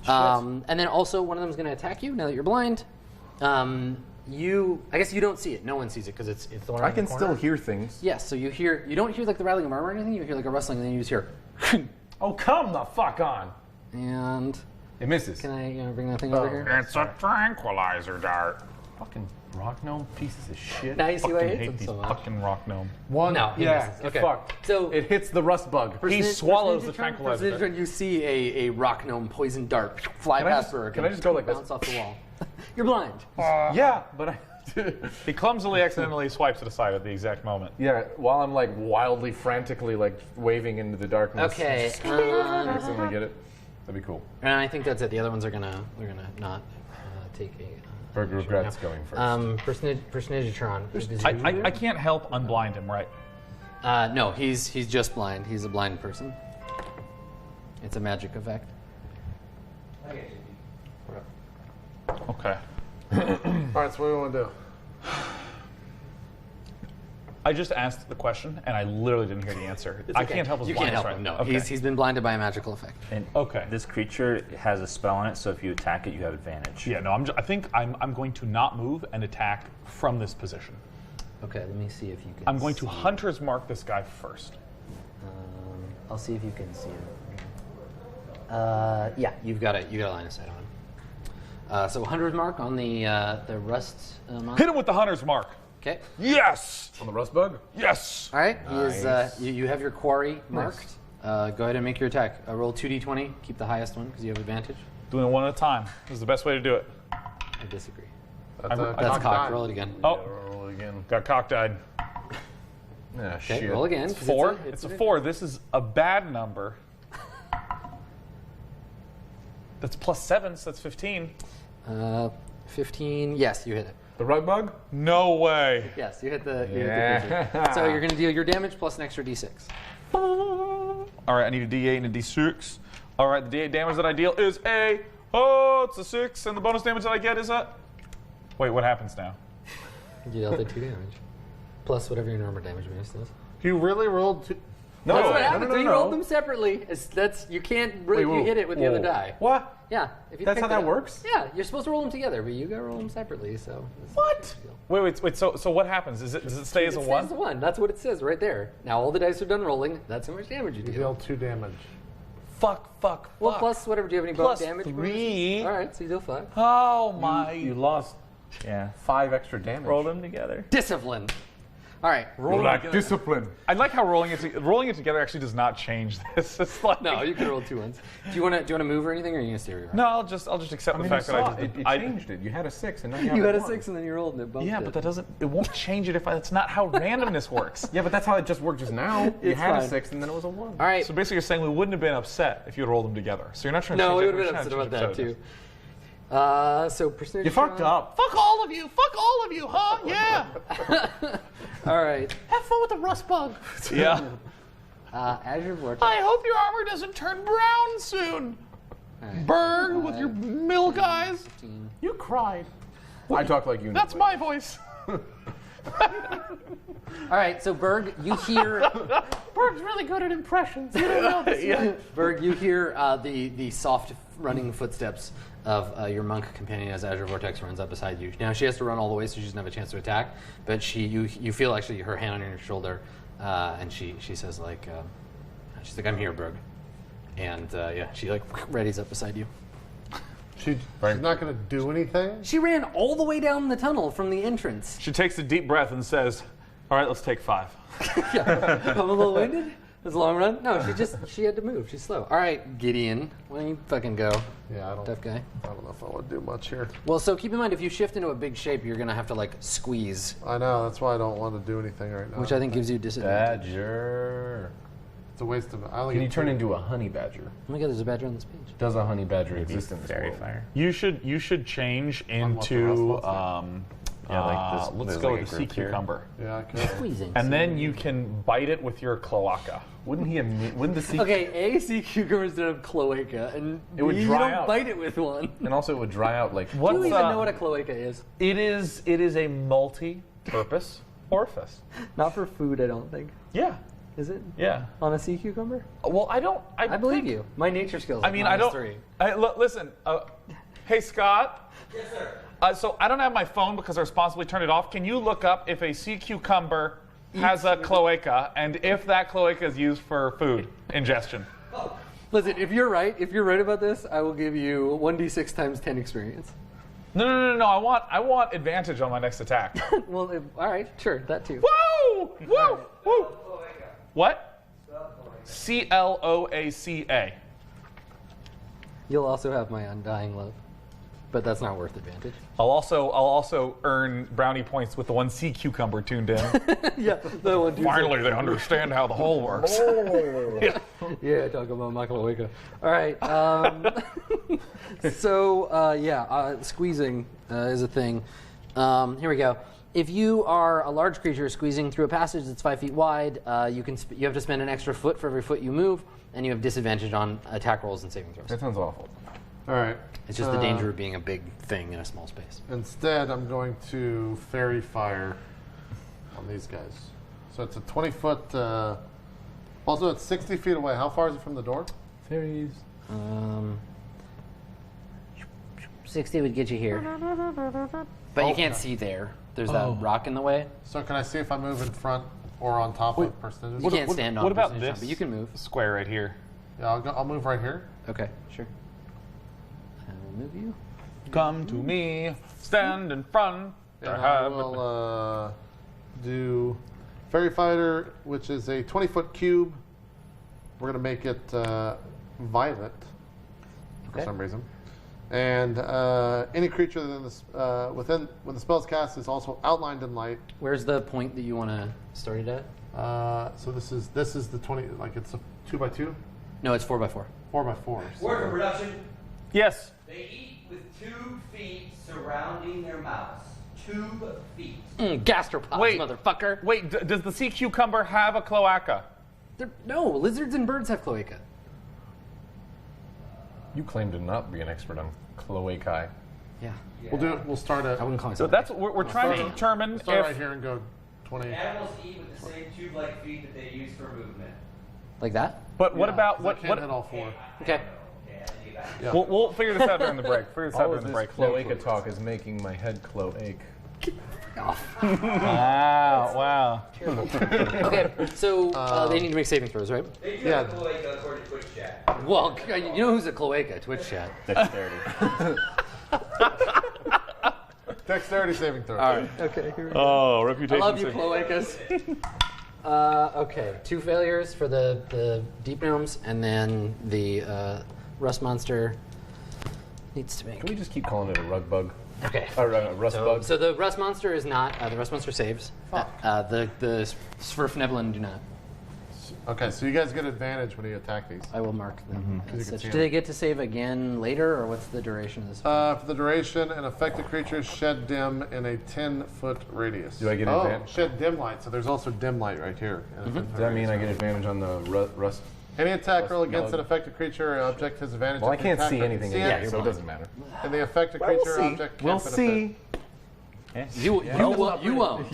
[SPEAKER 1] And then also, one of them is going to attack you now that you're blind. I guess you don't see it. No one sees it because it's the one
[SPEAKER 2] I
[SPEAKER 1] around the
[SPEAKER 2] can
[SPEAKER 1] corner.
[SPEAKER 2] still hear things.
[SPEAKER 1] Yes, so you don't hear like the rattling of armor or anything. You hear like a rustling, and then you just hear,
[SPEAKER 2] Oh, come the fuck on!
[SPEAKER 1] and
[SPEAKER 2] It misses.
[SPEAKER 1] can I bring that thing over here?
[SPEAKER 5] It's a tranquilizer dart.
[SPEAKER 2] Fucking rock gnome pieces of shit.
[SPEAKER 1] Now you see why I
[SPEAKER 5] Fucking
[SPEAKER 1] hate
[SPEAKER 5] hate
[SPEAKER 1] them
[SPEAKER 5] these
[SPEAKER 1] so much.
[SPEAKER 5] fucking rock gnome.
[SPEAKER 2] One.
[SPEAKER 1] No, he
[SPEAKER 2] yeah,
[SPEAKER 1] misses.
[SPEAKER 2] it's
[SPEAKER 1] Okay.
[SPEAKER 2] fucked.
[SPEAKER 1] So
[SPEAKER 2] It hits the rust bug.
[SPEAKER 5] He swallows the tranquilizer dart.
[SPEAKER 1] You see a rock gnome poison dart fly
[SPEAKER 2] Can I
[SPEAKER 1] past
[SPEAKER 2] just-
[SPEAKER 1] Berg.
[SPEAKER 2] can I
[SPEAKER 1] and
[SPEAKER 2] just go like this?
[SPEAKER 1] bounce off the wall. You're blind.
[SPEAKER 2] Yeah, but I...
[SPEAKER 5] He clumsily accidentally swipes it aside at the exact moment.
[SPEAKER 2] Yeah, while I'm like wildly, frantically like waving into the darkness.
[SPEAKER 1] Okay.
[SPEAKER 2] Accidentally get it. That'd be cool.
[SPEAKER 1] And I think that's it. The other ones are they're gonna not take a.
[SPEAKER 2] Berg regrets going first.
[SPEAKER 1] Personagetron.
[SPEAKER 5] I can't help unblind him, right?
[SPEAKER 1] No, he's just blind. He's a blind person. It's a magic effect.
[SPEAKER 5] Okay.
[SPEAKER 7] All right, so what do we want to do?
[SPEAKER 5] I just asked the question, and I literally didn't hear the answer. I
[SPEAKER 1] Okay.
[SPEAKER 5] can't help his
[SPEAKER 1] You can't
[SPEAKER 5] blindness,
[SPEAKER 1] help
[SPEAKER 5] right?
[SPEAKER 1] him. No,
[SPEAKER 5] Okay.
[SPEAKER 1] he's been blinded by a magical effect.
[SPEAKER 4] And
[SPEAKER 5] Okay.
[SPEAKER 4] this creature has a spell on it, so if you attack it, you have advantage.
[SPEAKER 5] Yeah, no, I think I'm going to not move and attack from this position.
[SPEAKER 1] Okay, let me see if you can.
[SPEAKER 5] I'm going to
[SPEAKER 1] see.
[SPEAKER 5] Hunter's Mark this guy first.
[SPEAKER 1] I'll see if you can see it. Yeah, you've got it. You got a line of sight on him. So 100 mark on the rust. Mark.
[SPEAKER 5] Hit him with the Hunter's Mark.
[SPEAKER 1] Okay.
[SPEAKER 5] Yes!
[SPEAKER 2] On the rust bug?
[SPEAKER 5] Yes!
[SPEAKER 1] All right. He is.
[SPEAKER 2] Nice.
[SPEAKER 1] You have your quarry marked. Go ahead and make your attack. Roll 2d20. Keep the highest one because you have advantage.
[SPEAKER 5] Doing it one at a time. This is the best way to do it.
[SPEAKER 1] I disagree.
[SPEAKER 7] That's a
[SPEAKER 1] That's
[SPEAKER 7] cock
[SPEAKER 1] cocked.
[SPEAKER 7] die.
[SPEAKER 1] Roll it again.
[SPEAKER 5] Oh,
[SPEAKER 2] Roll again.
[SPEAKER 5] got cocked-eyed.
[SPEAKER 2] Ah,
[SPEAKER 1] Okay.
[SPEAKER 2] shit.
[SPEAKER 1] Roll again.
[SPEAKER 5] It's
[SPEAKER 1] 'cause
[SPEAKER 5] 4.
[SPEAKER 1] It's
[SPEAKER 5] It's a 4. This is a bad number. That's plus 7, so that's 15.
[SPEAKER 1] 15. Yes, you hit it.
[SPEAKER 2] The rug bug?
[SPEAKER 5] No way.
[SPEAKER 1] Yes, you hit the. You hit the creature. So you're going to deal your damage plus an extra d6.
[SPEAKER 5] All right, I need a D8 and a D6. All right, the D8 damage that I deal is it's a 6, and the bonus damage that I get is a... Wait, what happens now?
[SPEAKER 1] You dealt it 2 damage. Plus whatever your normal damage bonus is.
[SPEAKER 7] You really rolled two.
[SPEAKER 2] No,
[SPEAKER 1] That's what
[SPEAKER 2] no,
[SPEAKER 1] happens.
[SPEAKER 2] no,
[SPEAKER 1] when you
[SPEAKER 2] no.
[SPEAKER 1] roll them separately. You can't
[SPEAKER 2] Wait,
[SPEAKER 1] you
[SPEAKER 2] whoa,
[SPEAKER 1] hit it with the other
[SPEAKER 2] whoa.
[SPEAKER 1] die.
[SPEAKER 2] What?
[SPEAKER 1] Yeah. If you
[SPEAKER 2] That's
[SPEAKER 1] pick
[SPEAKER 2] how that
[SPEAKER 1] it up-
[SPEAKER 2] works?
[SPEAKER 1] Yeah, you're supposed to roll them together, but you got to roll them separately. So.
[SPEAKER 5] What? Wait. So what happens? Does it stay as a
[SPEAKER 1] It
[SPEAKER 5] 1?
[SPEAKER 1] says 1. That's what it says right there. Now all the dice are done rolling. That's how much damage you
[SPEAKER 7] You
[SPEAKER 1] deal.
[SPEAKER 7] deal 2 damage.
[SPEAKER 5] Fuck.
[SPEAKER 1] Well, plus whatever. Do you have any
[SPEAKER 5] Plus
[SPEAKER 1] bonus damage?
[SPEAKER 5] 3.
[SPEAKER 1] All right, so you deal 5.
[SPEAKER 5] Oh my.
[SPEAKER 2] You lost
[SPEAKER 4] Yeah.
[SPEAKER 2] 5 extra damage.
[SPEAKER 4] Roll them together.
[SPEAKER 1] Discipline. All right.
[SPEAKER 5] Roll
[SPEAKER 2] Lack
[SPEAKER 5] together.
[SPEAKER 2] discipline.
[SPEAKER 5] I like how rolling it together actually does not change this. It's like
[SPEAKER 1] No, you can roll 2 ones. Do you want to move or anything, or are you gonna stay where you are?
[SPEAKER 5] No, I'll just accept
[SPEAKER 2] I mean,
[SPEAKER 5] the fact that I
[SPEAKER 2] it
[SPEAKER 5] I
[SPEAKER 2] changed it. You had a 6 and now you have
[SPEAKER 1] You had a
[SPEAKER 2] one.
[SPEAKER 1] 6 and then you rolled and it bumped
[SPEAKER 5] Yeah,
[SPEAKER 1] it.
[SPEAKER 5] but that doesn't. It won't change it if that's not how randomness works.
[SPEAKER 2] Yeah, but that's how it just worked just now. You
[SPEAKER 1] It's
[SPEAKER 2] had
[SPEAKER 1] fine.
[SPEAKER 2] a 6 and then it was a 1.
[SPEAKER 1] All right.
[SPEAKER 5] So basically, you're saying we wouldn't have been upset if you had rolled them together. So you're not trying to.
[SPEAKER 1] No,
[SPEAKER 5] change
[SPEAKER 1] we
[SPEAKER 5] it.
[SPEAKER 1] would have been
[SPEAKER 5] We're
[SPEAKER 1] upset
[SPEAKER 5] trying
[SPEAKER 1] about
[SPEAKER 5] to
[SPEAKER 1] that
[SPEAKER 5] change
[SPEAKER 1] too. So percentage.
[SPEAKER 2] You fucked up.
[SPEAKER 3] Fuck all of you. Fuck all of you, huh? Yeah.
[SPEAKER 1] All right.
[SPEAKER 3] Have fun with the rust bug.
[SPEAKER 5] it. Yeah.
[SPEAKER 1] Azure Vortex.
[SPEAKER 3] I hope your armor doesn't turn brown soon.
[SPEAKER 1] All right.
[SPEAKER 3] Burn with your milk eyes.
[SPEAKER 1] 15.
[SPEAKER 3] You cried.
[SPEAKER 2] I talk like you.
[SPEAKER 3] That's my voice.
[SPEAKER 1] All right. So Berg, you hear.
[SPEAKER 3] Berg's really good at impressions. You don't know this.
[SPEAKER 1] Berg, you hear the soft running footsteps of your monk companion as Azure Vortex runs up beside you. Now she has to run all the way, so she doesn't have a chance to attack. But you feel actually her hand on your shoulder, and she says like, she's like, I'm here, Berg, and yeah, she like readies up beside you.
[SPEAKER 7] She's not going to do anything?
[SPEAKER 1] She ran all the way down the tunnel from the entrance.
[SPEAKER 5] She takes a deep breath and says, "All right, let's take 5."
[SPEAKER 1] Yeah, I'm a little winded. It was a long run. No, she had to move. She's slow. All right, Gideon, why don't you fucking go,
[SPEAKER 7] Yeah, I
[SPEAKER 1] tough guy.
[SPEAKER 7] don't know if I want to do much here.
[SPEAKER 1] Well, so keep in mind, if you shift into a big shape, you're gonna have to like squeeze,
[SPEAKER 7] I know, that's why I don't want to do anything right now.
[SPEAKER 1] which I think gives you disadvantage.
[SPEAKER 2] Badger.
[SPEAKER 7] It's a waste of. I only
[SPEAKER 2] Can you
[SPEAKER 7] get
[SPEAKER 2] turn
[SPEAKER 7] 2.
[SPEAKER 2] into a honey badger?
[SPEAKER 1] Oh my god, there's a badger on this page.
[SPEAKER 2] Does a honey badger exist in this
[SPEAKER 4] Fairy
[SPEAKER 2] world?
[SPEAKER 4] fire.
[SPEAKER 5] You should change
[SPEAKER 7] On what, the
[SPEAKER 5] into
[SPEAKER 7] rust monster?
[SPEAKER 4] Yeah, like this-
[SPEAKER 5] let's
[SPEAKER 4] there's
[SPEAKER 5] go
[SPEAKER 4] like
[SPEAKER 5] with
[SPEAKER 4] a
[SPEAKER 5] the sea
[SPEAKER 4] group here.
[SPEAKER 5] cucumber,
[SPEAKER 7] Yeah, I can.
[SPEAKER 1] Squeezing.
[SPEAKER 5] and then you can bite it with your cloaca.
[SPEAKER 2] Wouldn't he? Wouldn't the sea?
[SPEAKER 1] Okay, A, sea cucumbers don't have cloaca, and
[SPEAKER 2] It would
[SPEAKER 1] B, you
[SPEAKER 2] dry
[SPEAKER 1] don't
[SPEAKER 2] out.
[SPEAKER 1] bite it with one.
[SPEAKER 2] And also, it would dry out like.
[SPEAKER 1] Do
[SPEAKER 5] What's
[SPEAKER 1] you even know what a cloaca is?
[SPEAKER 5] It is a multi-purpose orifice.
[SPEAKER 1] Not for food, I don't think.
[SPEAKER 5] Yeah,
[SPEAKER 1] Is it?
[SPEAKER 5] yeah.
[SPEAKER 1] On a sea cucumber?
[SPEAKER 5] Well, I don't.
[SPEAKER 1] I believe you. My nature skills.
[SPEAKER 5] I mean, I don't.
[SPEAKER 1] Three.
[SPEAKER 5] Listen. Hey, Scott.
[SPEAKER 8] Yes, sir.
[SPEAKER 5] So I don't have my phone because I responsibly turned it off. Can you look up if a sea cucumber has a cloaca and if that cloaca is used for food ingestion?
[SPEAKER 1] Listen, if you're right about this, I will give you 1d6 times 10 experience.
[SPEAKER 5] No. I want advantage on my next attack.
[SPEAKER 1] Well, all right, sure, that too.
[SPEAKER 5] Woo! What? CLOACA.
[SPEAKER 1] You'll also have my undying love, but that's not worth advantage.
[SPEAKER 5] I'll also earn brownie points with the one sea cucumber tuned in.
[SPEAKER 1] Yeah, that one.
[SPEAKER 5] Finally, they understand how the whole works. Yeah.
[SPEAKER 1] Yeah, talk about my cloaca. All right. Squeezing is a thing. Here we go. If you are a large creature squeezing through a passage that's 5 feet wide, you have to spend an extra foot for every foot you move, and you have disadvantage on attack rolls and saving throws.
[SPEAKER 2] That sounds awful.
[SPEAKER 7] All right.
[SPEAKER 1] It's just the danger of being a big thing in a small space.
[SPEAKER 7] Instead, I'm going to fairy fire on these guys. So it's a 20-foot. Also, it's 60 feet away. How far is it from the door?
[SPEAKER 2] Fairies.
[SPEAKER 1] 60 would get you here. But you can't see there. There's that rock in the way.
[SPEAKER 7] So can I see if I move in front or on top of personages?
[SPEAKER 1] You can't stand on
[SPEAKER 5] What about
[SPEAKER 1] position,
[SPEAKER 5] this?
[SPEAKER 1] but you can move.
[SPEAKER 5] Square right here.
[SPEAKER 7] Yeah, I'll move right here.
[SPEAKER 1] Okay, sure. I will move you.
[SPEAKER 5] Come to me, stand in front.
[SPEAKER 7] And I will do Fairy Fighter, which is a 20-foot cube. We're going to make it violet for some reason. And any creature within when the spell's cast is also outlined in light.
[SPEAKER 1] Where's the point that you want to start it at?
[SPEAKER 7] So this is the 20, like it's a 2x2?
[SPEAKER 1] No, it's 4x4.
[SPEAKER 7] 4x4.
[SPEAKER 8] Word for production.
[SPEAKER 5] Yes.
[SPEAKER 8] They eat with 2 feet surrounding their mouths. 2 feet.
[SPEAKER 1] Gastropods,
[SPEAKER 5] Wait.
[SPEAKER 1] motherfucker.
[SPEAKER 5] Wait, does the sea cucumber have a cloaca?
[SPEAKER 1] No, lizards and birds have cloaca.
[SPEAKER 2] You claim to not be an expert on cloacae.
[SPEAKER 1] Yeah.
[SPEAKER 7] We'll start at.
[SPEAKER 1] I wouldn't call
[SPEAKER 5] So
[SPEAKER 1] myself.
[SPEAKER 5] that's we're trying to determine
[SPEAKER 7] Start
[SPEAKER 5] if
[SPEAKER 7] right here and go 20.
[SPEAKER 8] Animals eat with the same tube-like feet that they use for movement.
[SPEAKER 1] Like that?
[SPEAKER 5] But what about
[SPEAKER 7] 'Cause I can't hit
[SPEAKER 5] what?
[SPEAKER 7] all 4.
[SPEAKER 1] Okay.
[SPEAKER 8] Okay, I think that.
[SPEAKER 7] Yeah.
[SPEAKER 5] We'll figure this out during the break. Figure this out
[SPEAKER 2] All
[SPEAKER 5] during
[SPEAKER 2] of
[SPEAKER 5] the
[SPEAKER 2] this
[SPEAKER 5] break.
[SPEAKER 2] cloaca talk is making my head cloache.
[SPEAKER 5] Wow.
[SPEAKER 1] Okay, so they need to make saving throws, right?
[SPEAKER 8] They do have a cloaca according to Twitch chat.
[SPEAKER 1] Well, you know who's a cloaca? Twitch chat.
[SPEAKER 4] Dexterity.
[SPEAKER 7] Dexterity saving throw.
[SPEAKER 1] All right. Okay, here we go.
[SPEAKER 5] Oh,
[SPEAKER 1] I
[SPEAKER 5] reputation.
[SPEAKER 1] love you, cloacas. Okay, 2 failures for the deep gnomes, and then the rust monster needs to make.
[SPEAKER 2] Can we just keep calling it a rug bug?
[SPEAKER 1] Okay.
[SPEAKER 2] Or rust bug?
[SPEAKER 1] So the rust monster is not. The rust monster saves. The Svirfneblin do not.
[SPEAKER 7] Okay, so you guys get advantage when you attack these.
[SPEAKER 1] I will mark them.
[SPEAKER 7] You
[SPEAKER 1] as
[SPEAKER 7] can
[SPEAKER 1] such.
[SPEAKER 7] see
[SPEAKER 1] Do they get to save again later, or what's the duration of this?
[SPEAKER 7] For the duration, an affected creature shed dim in a 10-foot radius.
[SPEAKER 2] Do I get advantage?
[SPEAKER 7] Shed dim light. So there's also dim light right here.
[SPEAKER 2] Does that mean I get advantage on the rust?
[SPEAKER 7] Any attack roll
[SPEAKER 2] Rust
[SPEAKER 7] against
[SPEAKER 2] bug?
[SPEAKER 7] an affected creature or object has advantage.
[SPEAKER 2] Well, I
[SPEAKER 7] if the
[SPEAKER 2] can't
[SPEAKER 7] attacker
[SPEAKER 2] see
[SPEAKER 7] can
[SPEAKER 2] anything
[SPEAKER 7] see
[SPEAKER 2] in
[SPEAKER 7] it,
[SPEAKER 2] here, so it doesn't matter.
[SPEAKER 7] and the affected creature or object can't benefit.
[SPEAKER 1] You won't.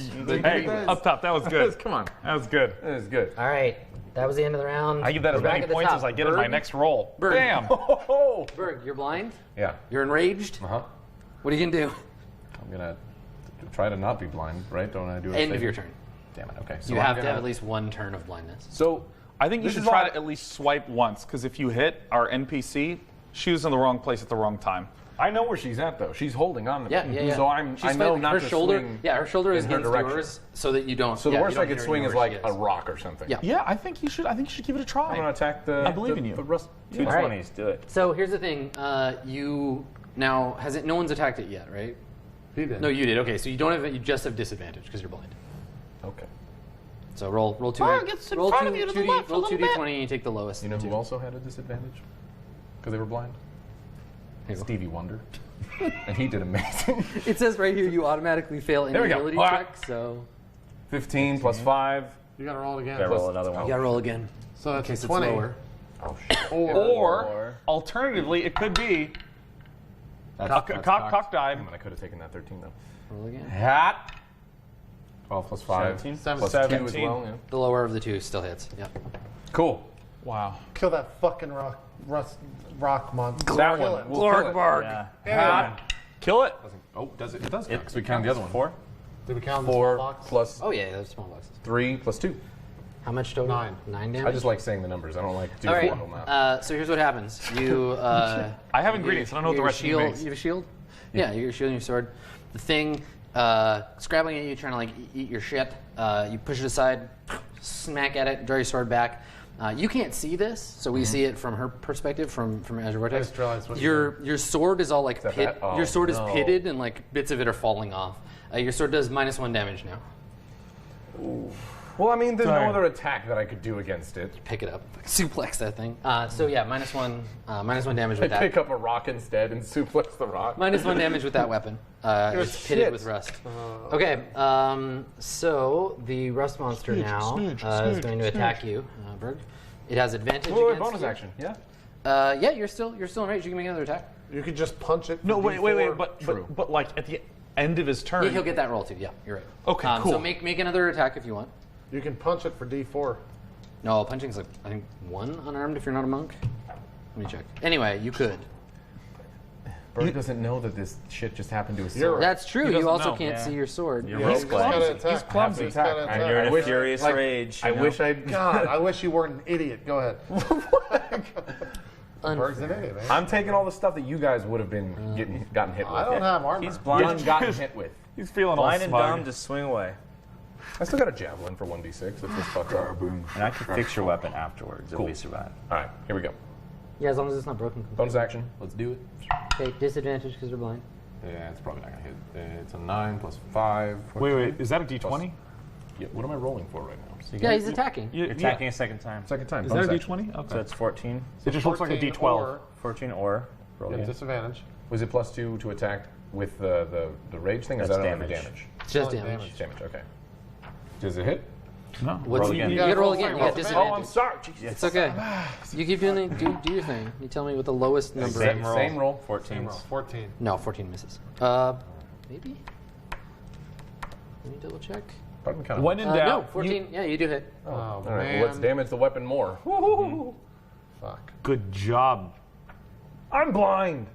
[SPEAKER 5] Hey, up top, that was good.
[SPEAKER 2] Come on.
[SPEAKER 5] That was good.
[SPEAKER 2] That is good.
[SPEAKER 1] All right, that was the end of the round.
[SPEAKER 5] I give that as
[SPEAKER 1] We're back
[SPEAKER 5] many
[SPEAKER 1] at the
[SPEAKER 5] points
[SPEAKER 1] top.
[SPEAKER 5] as I get in my
[SPEAKER 1] Berg?
[SPEAKER 5] next roll.
[SPEAKER 1] Berg.
[SPEAKER 5] Bam.
[SPEAKER 1] Berg, you're blind.
[SPEAKER 2] Yeah.
[SPEAKER 1] You're enraged.
[SPEAKER 2] Uh-huh.
[SPEAKER 1] What are you gonna do?
[SPEAKER 2] I'm going to try to not be blind, right? Don't I do a
[SPEAKER 1] End of
[SPEAKER 2] save?
[SPEAKER 1] your turn.
[SPEAKER 2] Damn it. Okay. So
[SPEAKER 1] You
[SPEAKER 2] I'm
[SPEAKER 1] have to
[SPEAKER 2] gonna-
[SPEAKER 1] have at least 1 turn of blindness.
[SPEAKER 2] So
[SPEAKER 5] I think you
[SPEAKER 2] This
[SPEAKER 5] should
[SPEAKER 2] is
[SPEAKER 5] try
[SPEAKER 2] all-
[SPEAKER 5] to at least swipe once, because if you hit our NPC, she was in the wrong place at the wrong time.
[SPEAKER 2] I know where she's at, though. She's holding on to me.
[SPEAKER 1] Yeah.
[SPEAKER 2] So
[SPEAKER 1] I know
[SPEAKER 2] know not
[SPEAKER 1] her
[SPEAKER 2] to
[SPEAKER 1] shoulder.
[SPEAKER 2] swing
[SPEAKER 1] Yeah, her shoulder is
[SPEAKER 2] in her
[SPEAKER 1] against
[SPEAKER 2] direction.
[SPEAKER 1] yours, so that you don't.
[SPEAKER 2] So the
[SPEAKER 1] yeah,
[SPEAKER 2] worst
[SPEAKER 1] you
[SPEAKER 2] I
[SPEAKER 1] don't
[SPEAKER 2] could
[SPEAKER 1] hit her
[SPEAKER 2] swing
[SPEAKER 1] where
[SPEAKER 2] is
[SPEAKER 1] she
[SPEAKER 2] like
[SPEAKER 1] is.
[SPEAKER 2] a rock or something.
[SPEAKER 1] Yeah.
[SPEAKER 5] Yeah, I think you should give it a try.
[SPEAKER 2] I'm going to attack the.
[SPEAKER 5] I believe in you.
[SPEAKER 2] The rust.
[SPEAKER 4] 2
[SPEAKER 1] All right.
[SPEAKER 4] 20s, do it.
[SPEAKER 1] So here's the thing. You now has it? No one's attacked it yet, right?
[SPEAKER 7] He did.
[SPEAKER 1] No, you did. Okay, so you don't have. You just have disadvantage because you're blind.
[SPEAKER 2] Okay.
[SPEAKER 1] So roll 2.
[SPEAKER 3] Fire gets in
[SPEAKER 1] roll
[SPEAKER 3] front
[SPEAKER 1] 2,
[SPEAKER 3] of you to the
[SPEAKER 1] 2D,
[SPEAKER 3] left a
[SPEAKER 1] roll
[SPEAKER 3] little
[SPEAKER 1] 2d20 and you take the lowest.
[SPEAKER 2] You know
[SPEAKER 1] of the
[SPEAKER 2] who
[SPEAKER 1] two.
[SPEAKER 2] also had a disadvantage? Because they were blind?
[SPEAKER 1] Here you go.
[SPEAKER 2] Stevie Wonder. And he did amazing.
[SPEAKER 1] It says right here you automatically fail any
[SPEAKER 2] There we go.
[SPEAKER 1] ability
[SPEAKER 2] Ah.
[SPEAKER 1] check, so
[SPEAKER 2] 15 plus 5.
[SPEAKER 7] You got to roll it again.
[SPEAKER 4] Gotta roll another
[SPEAKER 1] you
[SPEAKER 4] one.
[SPEAKER 1] gotta roll again.
[SPEAKER 7] So that's
[SPEAKER 1] In case
[SPEAKER 7] a
[SPEAKER 1] it's
[SPEAKER 7] 20.
[SPEAKER 1] lower.
[SPEAKER 2] Oh, shit.
[SPEAKER 5] Or alternatively, it could be cock died.
[SPEAKER 2] I could have taken that 13, though.
[SPEAKER 1] Roll again.
[SPEAKER 2] Hat. 12 plus 5.
[SPEAKER 4] 17.
[SPEAKER 2] Plus 2 as
[SPEAKER 5] 17.
[SPEAKER 2] well. Yeah.
[SPEAKER 1] The lower of the 2 still hits. Yeah.
[SPEAKER 2] Cool.
[SPEAKER 5] Wow.
[SPEAKER 7] Kill that fucking rock monster.
[SPEAKER 2] That
[SPEAKER 7] Kill
[SPEAKER 2] one.
[SPEAKER 7] it.
[SPEAKER 2] We'll kill it.
[SPEAKER 5] Yeah.
[SPEAKER 2] Hat.
[SPEAKER 5] Kill it.
[SPEAKER 2] Oh, does it? It does. Because we count the other one. 4.
[SPEAKER 7] Did we count the
[SPEAKER 2] 4
[SPEAKER 7] small box?
[SPEAKER 2] plus
[SPEAKER 1] Oh yeah, those small boxes.
[SPEAKER 2] 3 plus 2.
[SPEAKER 1] How much total?
[SPEAKER 7] 9.
[SPEAKER 1] 9 damage.
[SPEAKER 2] I just like saying the numbers. I don't like
[SPEAKER 1] All right.
[SPEAKER 2] doing math.
[SPEAKER 1] So here's what happens. You.
[SPEAKER 5] I have ingredients. I don't know what the rest of you
[SPEAKER 1] shield.
[SPEAKER 5] makes.
[SPEAKER 1] You have a shield. Yeah, your shield and your sword. The thing scrabbling at you, trying to like eat your shit. You push it aside, smack at it, draw your sword back. You can't see this, so we see it from her perspective, from Azure Vortex.
[SPEAKER 7] just realized what you
[SPEAKER 1] Your sword is all like
[SPEAKER 2] that
[SPEAKER 1] pit.
[SPEAKER 2] bad? Oh,
[SPEAKER 1] your sword is
[SPEAKER 2] no.
[SPEAKER 1] pitted, and like bits of it are falling off. Your sword does -1 damage now.
[SPEAKER 2] Well, I mean, there's
[SPEAKER 5] Sorry.
[SPEAKER 2] no other attack that I could do against it.
[SPEAKER 1] Pick it up, suplex that thing. So yeah, -1 damage
[SPEAKER 2] I
[SPEAKER 1] with that.
[SPEAKER 2] pick up a rock instead and suplex the rock.
[SPEAKER 1] -1 damage with that weapon. It's pitted
[SPEAKER 2] shit.
[SPEAKER 1] with rust. Okay, so the rust monster now is going to attack you, Berg. It has advantage
[SPEAKER 2] Wait,
[SPEAKER 1] against
[SPEAKER 2] bonus
[SPEAKER 1] you.
[SPEAKER 2] action. Yeah.
[SPEAKER 1] Yeah, you're still in range. You can make another attack.
[SPEAKER 7] You could just punch it.
[SPEAKER 5] No,
[SPEAKER 7] for
[SPEAKER 5] wait,
[SPEAKER 7] D4.
[SPEAKER 5] but like at the end of his turn.
[SPEAKER 1] Yeah, he'll get that roll too. Yeah, you're right.
[SPEAKER 5] Okay,
[SPEAKER 1] So
[SPEAKER 5] cool.
[SPEAKER 1] make another attack if you want.
[SPEAKER 7] You can punch it for D4.
[SPEAKER 1] No, punching's like, I think 1 unarmed if you're not a monk. Let me check. Anyway, you could.
[SPEAKER 2] Berg doesn't know that this shit just happened to his
[SPEAKER 7] You're
[SPEAKER 2] sword.
[SPEAKER 1] That's true.
[SPEAKER 5] He
[SPEAKER 1] You
[SPEAKER 5] doesn't
[SPEAKER 1] also
[SPEAKER 5] know.
[SPEAKER 1] can't
[SPEAKER 4] Yeah.
[SPEAKER 1] see your sword.
[SPEAKER 4] You're
[SPEAKER 7] Yeah,
[SPEAKER 4] real
[SPEAKER 7] he's gotta
[SPEAKER 4] clumsy.
[SPEAKER 7] attack.
[SPEAKER 5] He's clumsy.
[SPEAKER 7] He's gotta
[SPEAKER 2] And
[SPEAKER 7] attack.
[SPEAKER 4] And you're in
[SPEAKER 2] I
[SPEAKER 4] a
[SPEAKER 2] wish-
[SPEAKER 4] furious
[SPEAKER 2] like,
[SPEAKER 4] rage.
[SPEAKER 2] I
[SPEAKER 4] you know?
[SPEAKER 2] wish I'd.
[SPEAKER 7] God, I wish you weren't an idiot. Go ahead. Berg's an idiot, man.
[SPEAKER 2] I'm taking all the stuff that you guys would have been gotten hit with.
[SPEAKER 7] I don't have armor.
[SPEAKER 4] He's blind,
[SPEAKER 2] Gotten hit with.
[SPEAKER 5] He's feeling
[SPEAKER 4] blind
[SPEAKER 5] all
[SPEAKER 4] and
[SPEAKER 5] smug.
[SPEAKER 4] dumb. Just swing away.
[SPEAKER 2] I still got a javelin for 1d6. If this fucks up.
[SPEAKER 4] And I can fix your weapon afterwards if we survive.
[SPEAKER 2] All right, here we go.
[SPEAKER 1] Yeah, as long as it's not broken.
[SPEAKER 2] Bonus action. Let's do it.
[SPEAKER 1] Okay, disadvantage because they're blind.
[SPEAKER 2] Yeah, it's probably not gonna hit. It's a 9 plus 5.
[SPEAKER 5] Wait, is that a D20?
[SPEAKER 2] Yeah, what am I rolling for right now?
[SPEAKER 1] Yeah, he's attacking.
[SPEAKER 4] You're attacking a second time.
[SPEAKER 2] Second time.
[SPEAKER 5] Is that a
[SPEAKER 2] bonus action.
[SPEAKER 5] D20? Okay.
[SPEAKER 4] So it's 14.
[SPEAKER 5] It just looks like a
[SPEAKER 7] 14
[SPEAKER 5] D12.
[SPEAKER 7] or-
[SPEAKER 4] 14 or roll
[SPEAKER 7] Yeah,
[SPEAKER 4] again.
[SPEAKER 7] disadvantage.
[SPEAKER 2] Was it plus 2 to attack with the rage thing? Or is
[SPEAKER 4] That's
[SPEAKER 2] that only
[SPEAKER 4] damage.
[SPEAKER 2] damage?
[SPEAKER 1] It's just
[SPEAKER 7] Only
[SPEAKER 1] damage.
[SPEAKER 2] It's damage. Okay. Does it hit?
[SPEAKER 5] No.
[SPEAKER 1] What's
[SPEAKER 4] Roll again.
[SPEAKER 1] You
[SPEAKER 4] You
[SPEAKER 1] gotta roll again.
[SPEAKER 7] roll
[SPEAKER 1] You got
[SPEAKER 7] for
[SPEAKER 1] disadvantage.
[SPEAKER 5] Oh, I'm sorry. Jesus.
[SPEAKER 1] It's okay. You keep doing the, do your thing. You tell me what the lowest number
[SPEAKER 4] Same
[SPEAKER 1] is.
[SPEAKER 4] roll.
[SPEAKER 2] Same roll.
[SPEAKER 4] 14.
[SPEAKER 7] 14.
[SPEAKER 1] No, 14 misses. Maybe? Let me double check.
[SPEAKER 2] Pardon, kind of.
[SPEAKER 5] When in
[SPEAKER 1] No,
[SPEAKER 5] doubt,
[SPEAKER 1] 14. Yeah, you do hit.
[SPEAKER 7] Oh,
[SPEAKER 2] All right.
[SPEAKER 7] man.
[SPEAKER 2] Well, let's damage the weapon more.
[SPEAKER 7] Fuck.
[SPEAKER 5] good job.
[SPEAKER 2] I'm blind.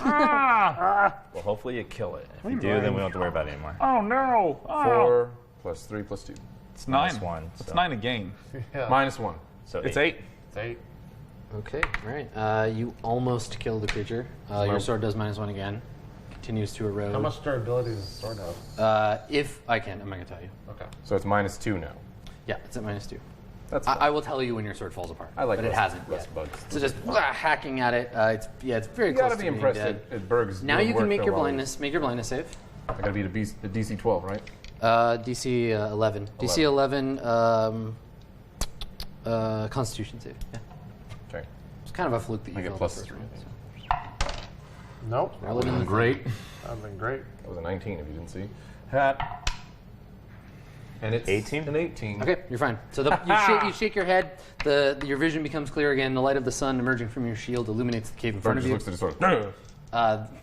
[SPEAKER 4] Well, hopefully you kill it. If you do, then we don't have to worry about it anymore.
[SPEAKER 5] Oh no! Oh.
[SPEAKER 2] 4 plus 3 plus 2.
[SPEAKER 5] It's 9.
[SPEAKER 4] Minus 1.
[SPEAKER 5] It's
[SPEAKER 4] so.
[SPEAKER 5] 9 again.
[SPEAKER 7] Yeah.
[SPEAKER 2] Minus 1.
[SPEAKER 4] So
[SPEAKER 5] It's
[SPEAKER 4] 8.
[SPEAKER 5] 8.
[SPEAKER 7] It's 8.
[SPEAKER 1] Okay, all right. You almost kill the creature. Your sword does -1 again. Continues to erode.
[SPEAKER 7] How much durability does the sword have?
[SPEAKER 1] If I can, I'm not gonna tell you.
[SPEAKER 7] Okay.
[SPEAKER 2] So it's minus 2 now.
[SPEAKER 1] Yeah, it's at -2.
[SPEAKER 2] That's
[SPEAKER 1] I will tell you when your sword falls apart.
[SPEAKER 2] I like
[SPEAKER 1] but it
[SPEAKER 2] rust-
[SPEAKER 1] hasn't
[SPEAKER 2] rust
[SPEAKER 1] yet.
[SPEAKER 2] bugs.
[SPEAKER 1] So just hacking at it. It's very
[SPEAKER 2] You
[SPEAKER 1] close
[SPEAKER 2] gotta
[SPEAKER 1] to
[SPEAKER 2] be
[SPEAKER 1] being
[SPEAKER 2] impressed
[SPEAKER 1] dead.
[SPEAKER 2] at Berg's.
[SPEAKER 1] Now
[SPEAKER 2] doing
[SPEAKER 1] you can
[SPEAKER 2] work,
[SPEAKER 1] make
[SPEAKER 2] though,
[SPEAKER 1] your
[SPEAKER 2] while
[SPEAKER 1] blindness. Make your blindness save.
[SPEAKER 2] I gotta beat a DC 12, right?
[SPEAKER 1] DC 11. DC 11. Constitution save. Yeah.
[SPEAKER 2] Okay.
[SPEAKER 1] It's kind of a fluke that you
[SPEAKER 2] I get
[SPEAKER 1] failed
[SPEAKER 2] plus
[SPEAKER 1] the first
[SPEAKER 2] 3.
[SPEAKER 1] round,
[SPEAKER 2] I think.
[SPEAKER 1] so.
[SPEAKER 7] Nope.
[SPEAKER 1] Roll it in the
[SPEAKER 2] Great.
[SPEAKER 7] That'd been great.
[SPEAKER 2] That was a 19 if you didn't see. Hat. And it's
[SPEAKER 4] 18?
[SPEAKER 2] An 18.
[SPEAKER 1] Okay, you're fine. So you shake your head. Your vision becomes clear again. The light of the sun emerging from your shield illuminates the cave in front
[SPEAKER 2] Berg
[SPEAKER 1] of
[SPEAKER 2] just
[SPEAKER 1] you.
[SPEAKER 2] looks at his sword.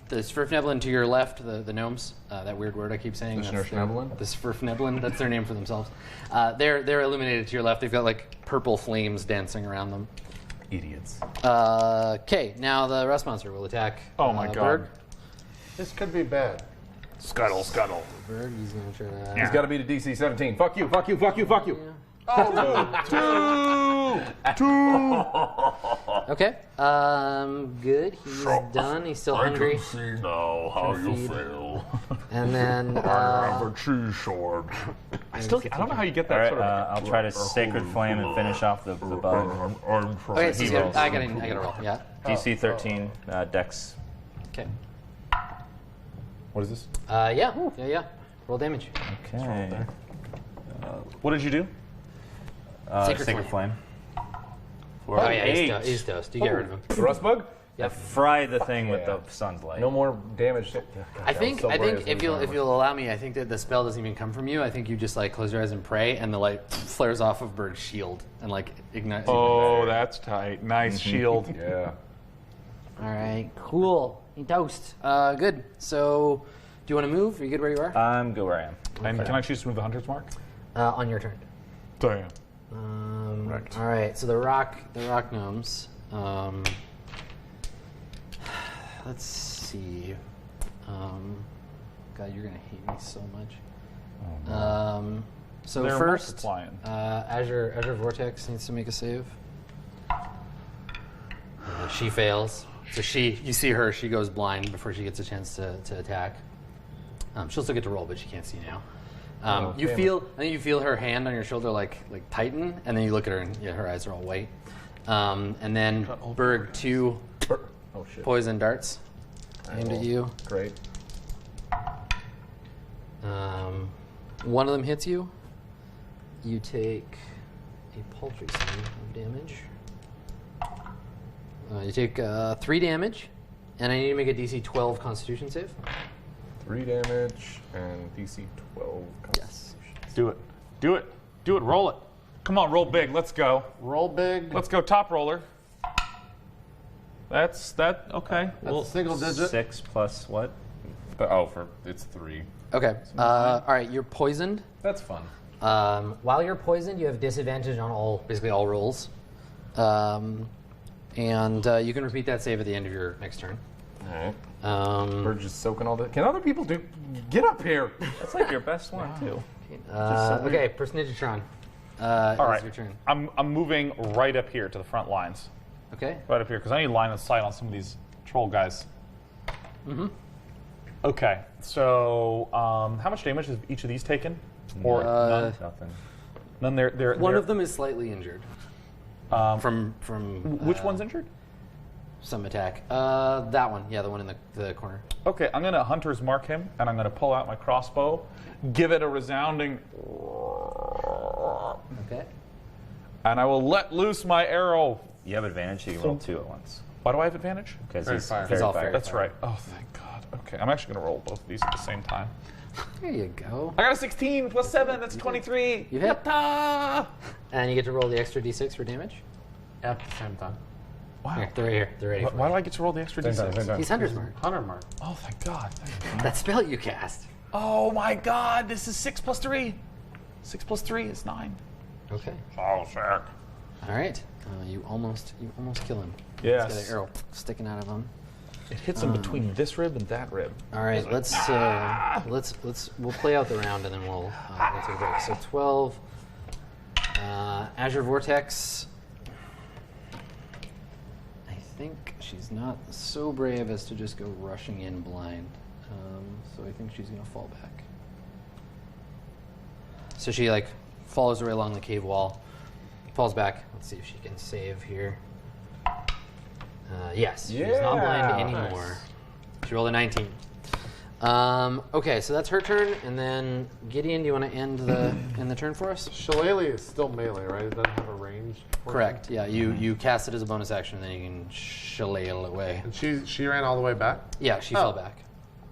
[SPEAKER 1] The Svirfneblin to your left, the gnomes, that weird word I keep saying.
[SPEAKER 2] The
[SPEAKER 1] that's their-
[SPEAKER 2] Svirfneblin?
[SPEAKER 1] The Svirfneblin, that's their name for themselves. They're illuminated to your left. They've got like purple flames dancing around them.
[SPEAKER 2] Idiots.
[SPEAKER 1] Okay, now the rust monster will attack.
[SPEAKER 5] Oh my God.
[SPEAKER 1] Berg.
[SPEAKER 7] This could be bad.
[SPEAKER 5] Scuttle, scuttle.
[SPEAKER 1] Berg, he's gonna try to.
[SPEAKER 2] He's got to beat a DC 17. Fuck you, fuck you, fuck you, fuck you.
[SPEAKER 1] Okay, good. He's done. He's still hungry.
[SPEAKER 6] See now how you
[SPEAKER 1] feed.
[SPEAKER 6] feel.
[SPEAKER 1] And then
[SPEAKER 6] A cheese sword.
[SPEAKER 5] I don't know how you get that
[SPEAKER 4] All right,
[SPEAKER 5] sort of.
[SPEAKER 4] I'll try to Sacred Flame and finish off the bug.
[SPEAKER 6] I'm
[SPEAKER 1] okay, so
[SPEAKER 4] He
[SPEAKER 1] he's gonna-
[SPEAKER 4] rolls.
[SPEAKER 1] I gotta roll. Yeah.
[SPEAKER 4] DC 13, Dex.
[SPEAKER 1] Okay.
[SPEAKER 2] What is this?
[SPEAKER 1] Yeah. Roll damage.
[SPEAKER 4] Okay.
[SPEAKER 5] What did you do?
[SPEAKER 1] Sacred
[SPEAKER 4] Sacred
[SPEAKER 1] Flame.
[SPEAKER 4] Flame.
[SPEAKER 1] Oh yeah,
[SPEAKER 5] eight.
[SPEAKER 1] he's toast. You get rid of him.
[SPEAKER 2] The rust bug?
[SPEAKER 4] Fry the thing with
[SPEAKER 2] yeah.
[SPEAKER 4] the sun's light.
[SPEAKER 2] No more damage. God,
[SPEAKER 1] I
[SPEAKER 2] was
[SPEAKER 1] think
[SPEAKER 2] so worried it was
[SPEAKER 1] if
[SPEAKER 2] gonna be
[SPEAKER 1] you'll allow me, I think that the spell doesn't even come from you. I think you just like close your eyes and pray, and the light flares off of Berg's shield and like ignites.
[SPEAKER 5] Oh, that's tight. Nice shield.
[SPEAKER 2] Yeah.
[SPEAKER 1] All right, cool. He toast. Good. So, do you want to move? Are you good where you are?
[SPEAKER 4] I'm good where I am.
[SPEAKER 5] And can I choose to move the hunter's mark?
[SPEAKER 1] On your turn.
[SPEAKER 5] Damn.
[SPEAKER 1] All right. So the rock gnomes. Let's see. God, you're gonna hate me so much. So
[SPEAKER 5] They're
[SPEAKER 1] first,
[SPEAKER 5] multiplying.
[SPEAKER 1] Azure Vortex needs to make a save. She fails. So you see her. She goes blind before she gets a chance to attack. She'll still get to roll, but she can't see now. I think you feel her hand on your shoulder like tighten, and then you look at her and her eyes are all white. And then Berg 2
[SPEAKER 2] Oh shit.
[SPEAKER 1] poison darts aimed at you.
[SPEAKER 2] Great.
[SPEAKER 1] One of them hits you. You take a paltry sum of damage. You take 3 damage, and I need to make a DC 12 Constitution save.
[SPEAKER 2] 3 damage and DC 12.
[SPEAKER 1] Yes.
[SPEAKER 5] Do it. Do it. Do it. Roll it. Come on, roll big. Let's go.
[SPEAKER 7] Roll big.
[SPEAKER 5] Let's go top roller. That's that. Okay.
[SPEAKER 7] That's a single digit.
[SPEAKER 4] 6 plus what?
[SPEAKER 2] It's 3.
[SPEAKER 1] Okay. All right. You're poisoned.
[SPEAKER 2] That's fun.
[SPEAKER 1] While you're poisoned, you have disadvantage on basically all rolls. And you can repeat that save at the end of your next turn.
[SPEAKER 2] Alright.
[SPEAKER 1] Um,
[SPEAKER 2] We're just soaking all the. Can other people do. Get up here!
[SPEAKER 4] That's like your best one, too.
[SPEAKER 1] okay, Personagetron.
[SPEAKER 5] All right.
[SPEAKER 1] Your turn.
[SPEAKER 5] I'm moving right up here to the front lines.
[SPEAKER 1] Okay.
[SPEAKER 5] Right up here, because I need line of sight on some of these troll guys. Mm-hmm. Okay, so how much damage has each of these taken? Or none?
[SPEAKER 4] Nothing.
[SPEAKER 5] None. They're
[SPEAKER 1] One of them is slightly injured. From
[SPEAKER 5] Which one's injured?
[SPEAKER 1] some attack. That one, yeah, the one in the corner.
[SPEAKER 5] Okay, I'm gonna hunter's mark him, and I'm gonna pull out my crossbow, give it a resounding,
[SPEAKER 1] Okay.
[SPEAKER 5] and I will let loose my arrow.
[SPEAKER 4] You have advantage, so you can roll 2 at once.
[SPEAKER 5] Why do I have advantage?
[SPEAKER 4] Because
[SPEAKER 7] Very
[SPEAKER 4] he's
[SPEAKER 7] fire.
[SPEAKER 4] very
[SPEAKER 1] He's all
[SPEAKER 4] fire.
[SPEAKER 1] fair.
[SPEAKER 5] That's right. Oh, thank God. Okay, I'm actually gonna roll both of these at the same time.
[SPEAKER 1] There you go.
[SPEAKER 5] I got a 16 plus 7. That's 23.
[SPEAKER 1] You hit.
[SPEAKER 5] Yatta!
[SPEAKER 1] And you get to roll the extra d6 for damage.
[SPEAKER 7] At the same time.
[SPEAKER 5] Wow.
[SPEAKER 1] Here, they're right here. They're ready.
[SPEAKER 5] Why do I get to roll the extra d6?
[SPEAKER 1] He's Hunter's Mark.
[SPEAKER 7] Hunter mark.
[SPEAKER 5] Oh, thank God. Thank God.
[SPEAKER 1] That spell you cast.
[SPEAKER 5] Oh my God! This is 6 plus 3. 6 plus 3 is 9.
[SPEAKER 1] Okay.
[SPEAKER 5] Oh, sick.
[SPEAKER 1] All right. You almost kill him.
[SPEAKER 5] Yes.
[SPEAKER 1] He's got an arrow sticking out of him.
[SPEAKER 5] It hits him between this rib and that rib.
[SPEAKER 1] All right. We'll play out the round and then we'll take a break. So 12. Azure Vortex. I think she's not so brave as to just go rushing in blind. So I think she's gonna fall back. So she follows her way along the cave wall, falls back. Let's see if she can save here. Yes, she's not blind anymore. She rolled a 19. Okay, so that's her turn, and then Gideon, do you want to end the turn for us?
[SPEAKER 7] Shillelagh is still melee, right? It doesn't have a range.
[SPEAKER 1] Correct. Yeah, you cast it as a bonus action, and then you can shillelagh away.
[SPEAKER 7] And she ran all the way back.
[SPEAKER 1] Yeah, she fell back.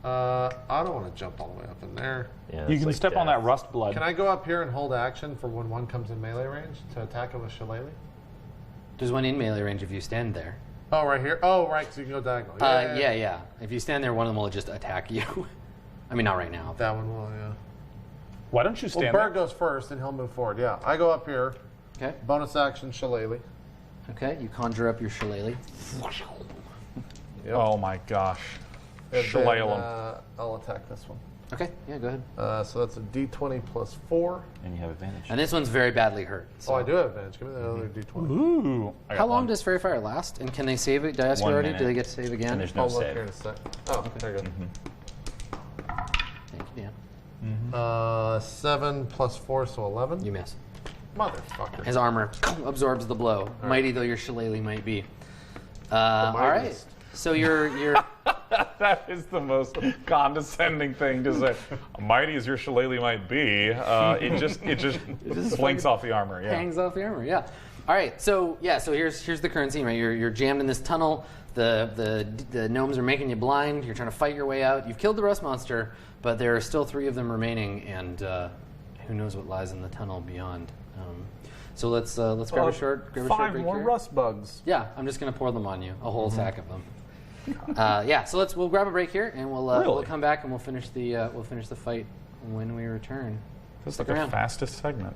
[SPEAKER 7] I don't want to jump all the way up in there.
[SPEAKER 4] Yeah,
[SPEAKER 5] You
[SPEAKER 4] that's
[SPEAKER 5] can
[SPEAKER 4] like
[SPEAKER 5] step on
[SPEAKER 4] death.
[SPEAKER 5] that rust blood.
[SPEAKER 7] Can I go up here and hold action for when one comes in melee range to attack him with Shillelagh?
[SPEAKER 1] There's one in melee range if you stand there.
[SPEAKER 7] Oh, right here. Oh, right. So you can go diagonal.
[SPEAKER 1] Yeah. If you stand there, one of them will just attack you. I mean, not right now.
[SPEAKER 7] That one will. Yeah.
[SPEAKER 5] Why don't you
[SPEAKER 7] Well,
[SPEAKER 5] stand
[SPEAKER 7] Bird
[SPEAKER 5] there?
[SPEAKER 7] goes first, and he'll move forward. Yeah. I go up here.
[SPEAKER 1] Okay.
[SPEAKER 7] Bonus action Shillelagh.
[SPEAKER 1] Okay. You conjure up your shillelagh.
[SPEAKER 7] Yep.
[SPEAKER 5] Oh my gosh.
[SPEAKER 7] And
[SPEAKER 5] Shillelagh
[SPEAKER 7] then,
[SPEAKER 5] 'em.
[SPEAKER 7] I'll attack this one.
[SPEAKER 1] Okay. Yeah. Go ahead.
[SPEAKER 7] So that's a D20 plus 4.
[SPEAKER 4] And you have advantage.
[SPEAKER 1] And this one's very badly hurt. So.
[SPEAKER 7] Oh, I do have advantage. Give me that other D20.
[SPEAKER 5] Ooh. I got
[SPEAKER 1] How long
[SPEAKER 5] one.
[SPEAKER 1] does Fairy Fire last? And can they save it? Did I ask you
[SPEAKER 4] 1
[SPEAKER 1] already? Do
[SPEAKER 4] minute.
[SPEAKER 1] they get to save again?
[SPEAKER 4] And there's no
[SPEAKER 7] I'll look
[SPEAKER 4] save.
[SPEAKER 7] here in a sec. Oh, there you go.
[SPEAKER 1] Thank you, Dan.
[SPEAKER 7] 7 plus 4, so 11.
[SPEAKER 1] You miss.
[SPEAKER 7] Motherfucker.
[SPEAKER 1] His armor absorbs the blow, mighty though your shillelagh might be. All right.
[SPEAKER 7] mightiest.
[SPEAKER 1] So you're
[SPEAKER 5] That is the most condescending thing to say. Mighty as your shillelagh might be, it just blinks off the armor. Yeah.
[SPEAKER 1] hangs off the armor. Yeah. All right. So here's the current scene. Right. You're jammed in this tunnel. The gnomes are making you blind. You're trying to fight your way out. You've killed the rust monster, but there are still 3 of them remaining, and who knows what lies in the tunnel beyond. So let's grab a short
[SPEAKER 2] 5
[SPEAKER 1] break
[SPEAKER 2] more
[SPEAKER 1] here.
[SPEAKER 2] rust bugs.
[SPEAKER 1] Yeah, I'm just gonna pour them on you, a whole sack of them. Yeah, so we'll grab a break here, and we'll
[SPEAKER 5] Really?
[SPEAKER 1] come back and we'll finish the fight when we return.
[SPEAKER 5] This is like
[SPEAKER 1] Stick
[SPEAKER 5] the
[SPEAKER 1] around.
[SPEAKER 5] fastest segment.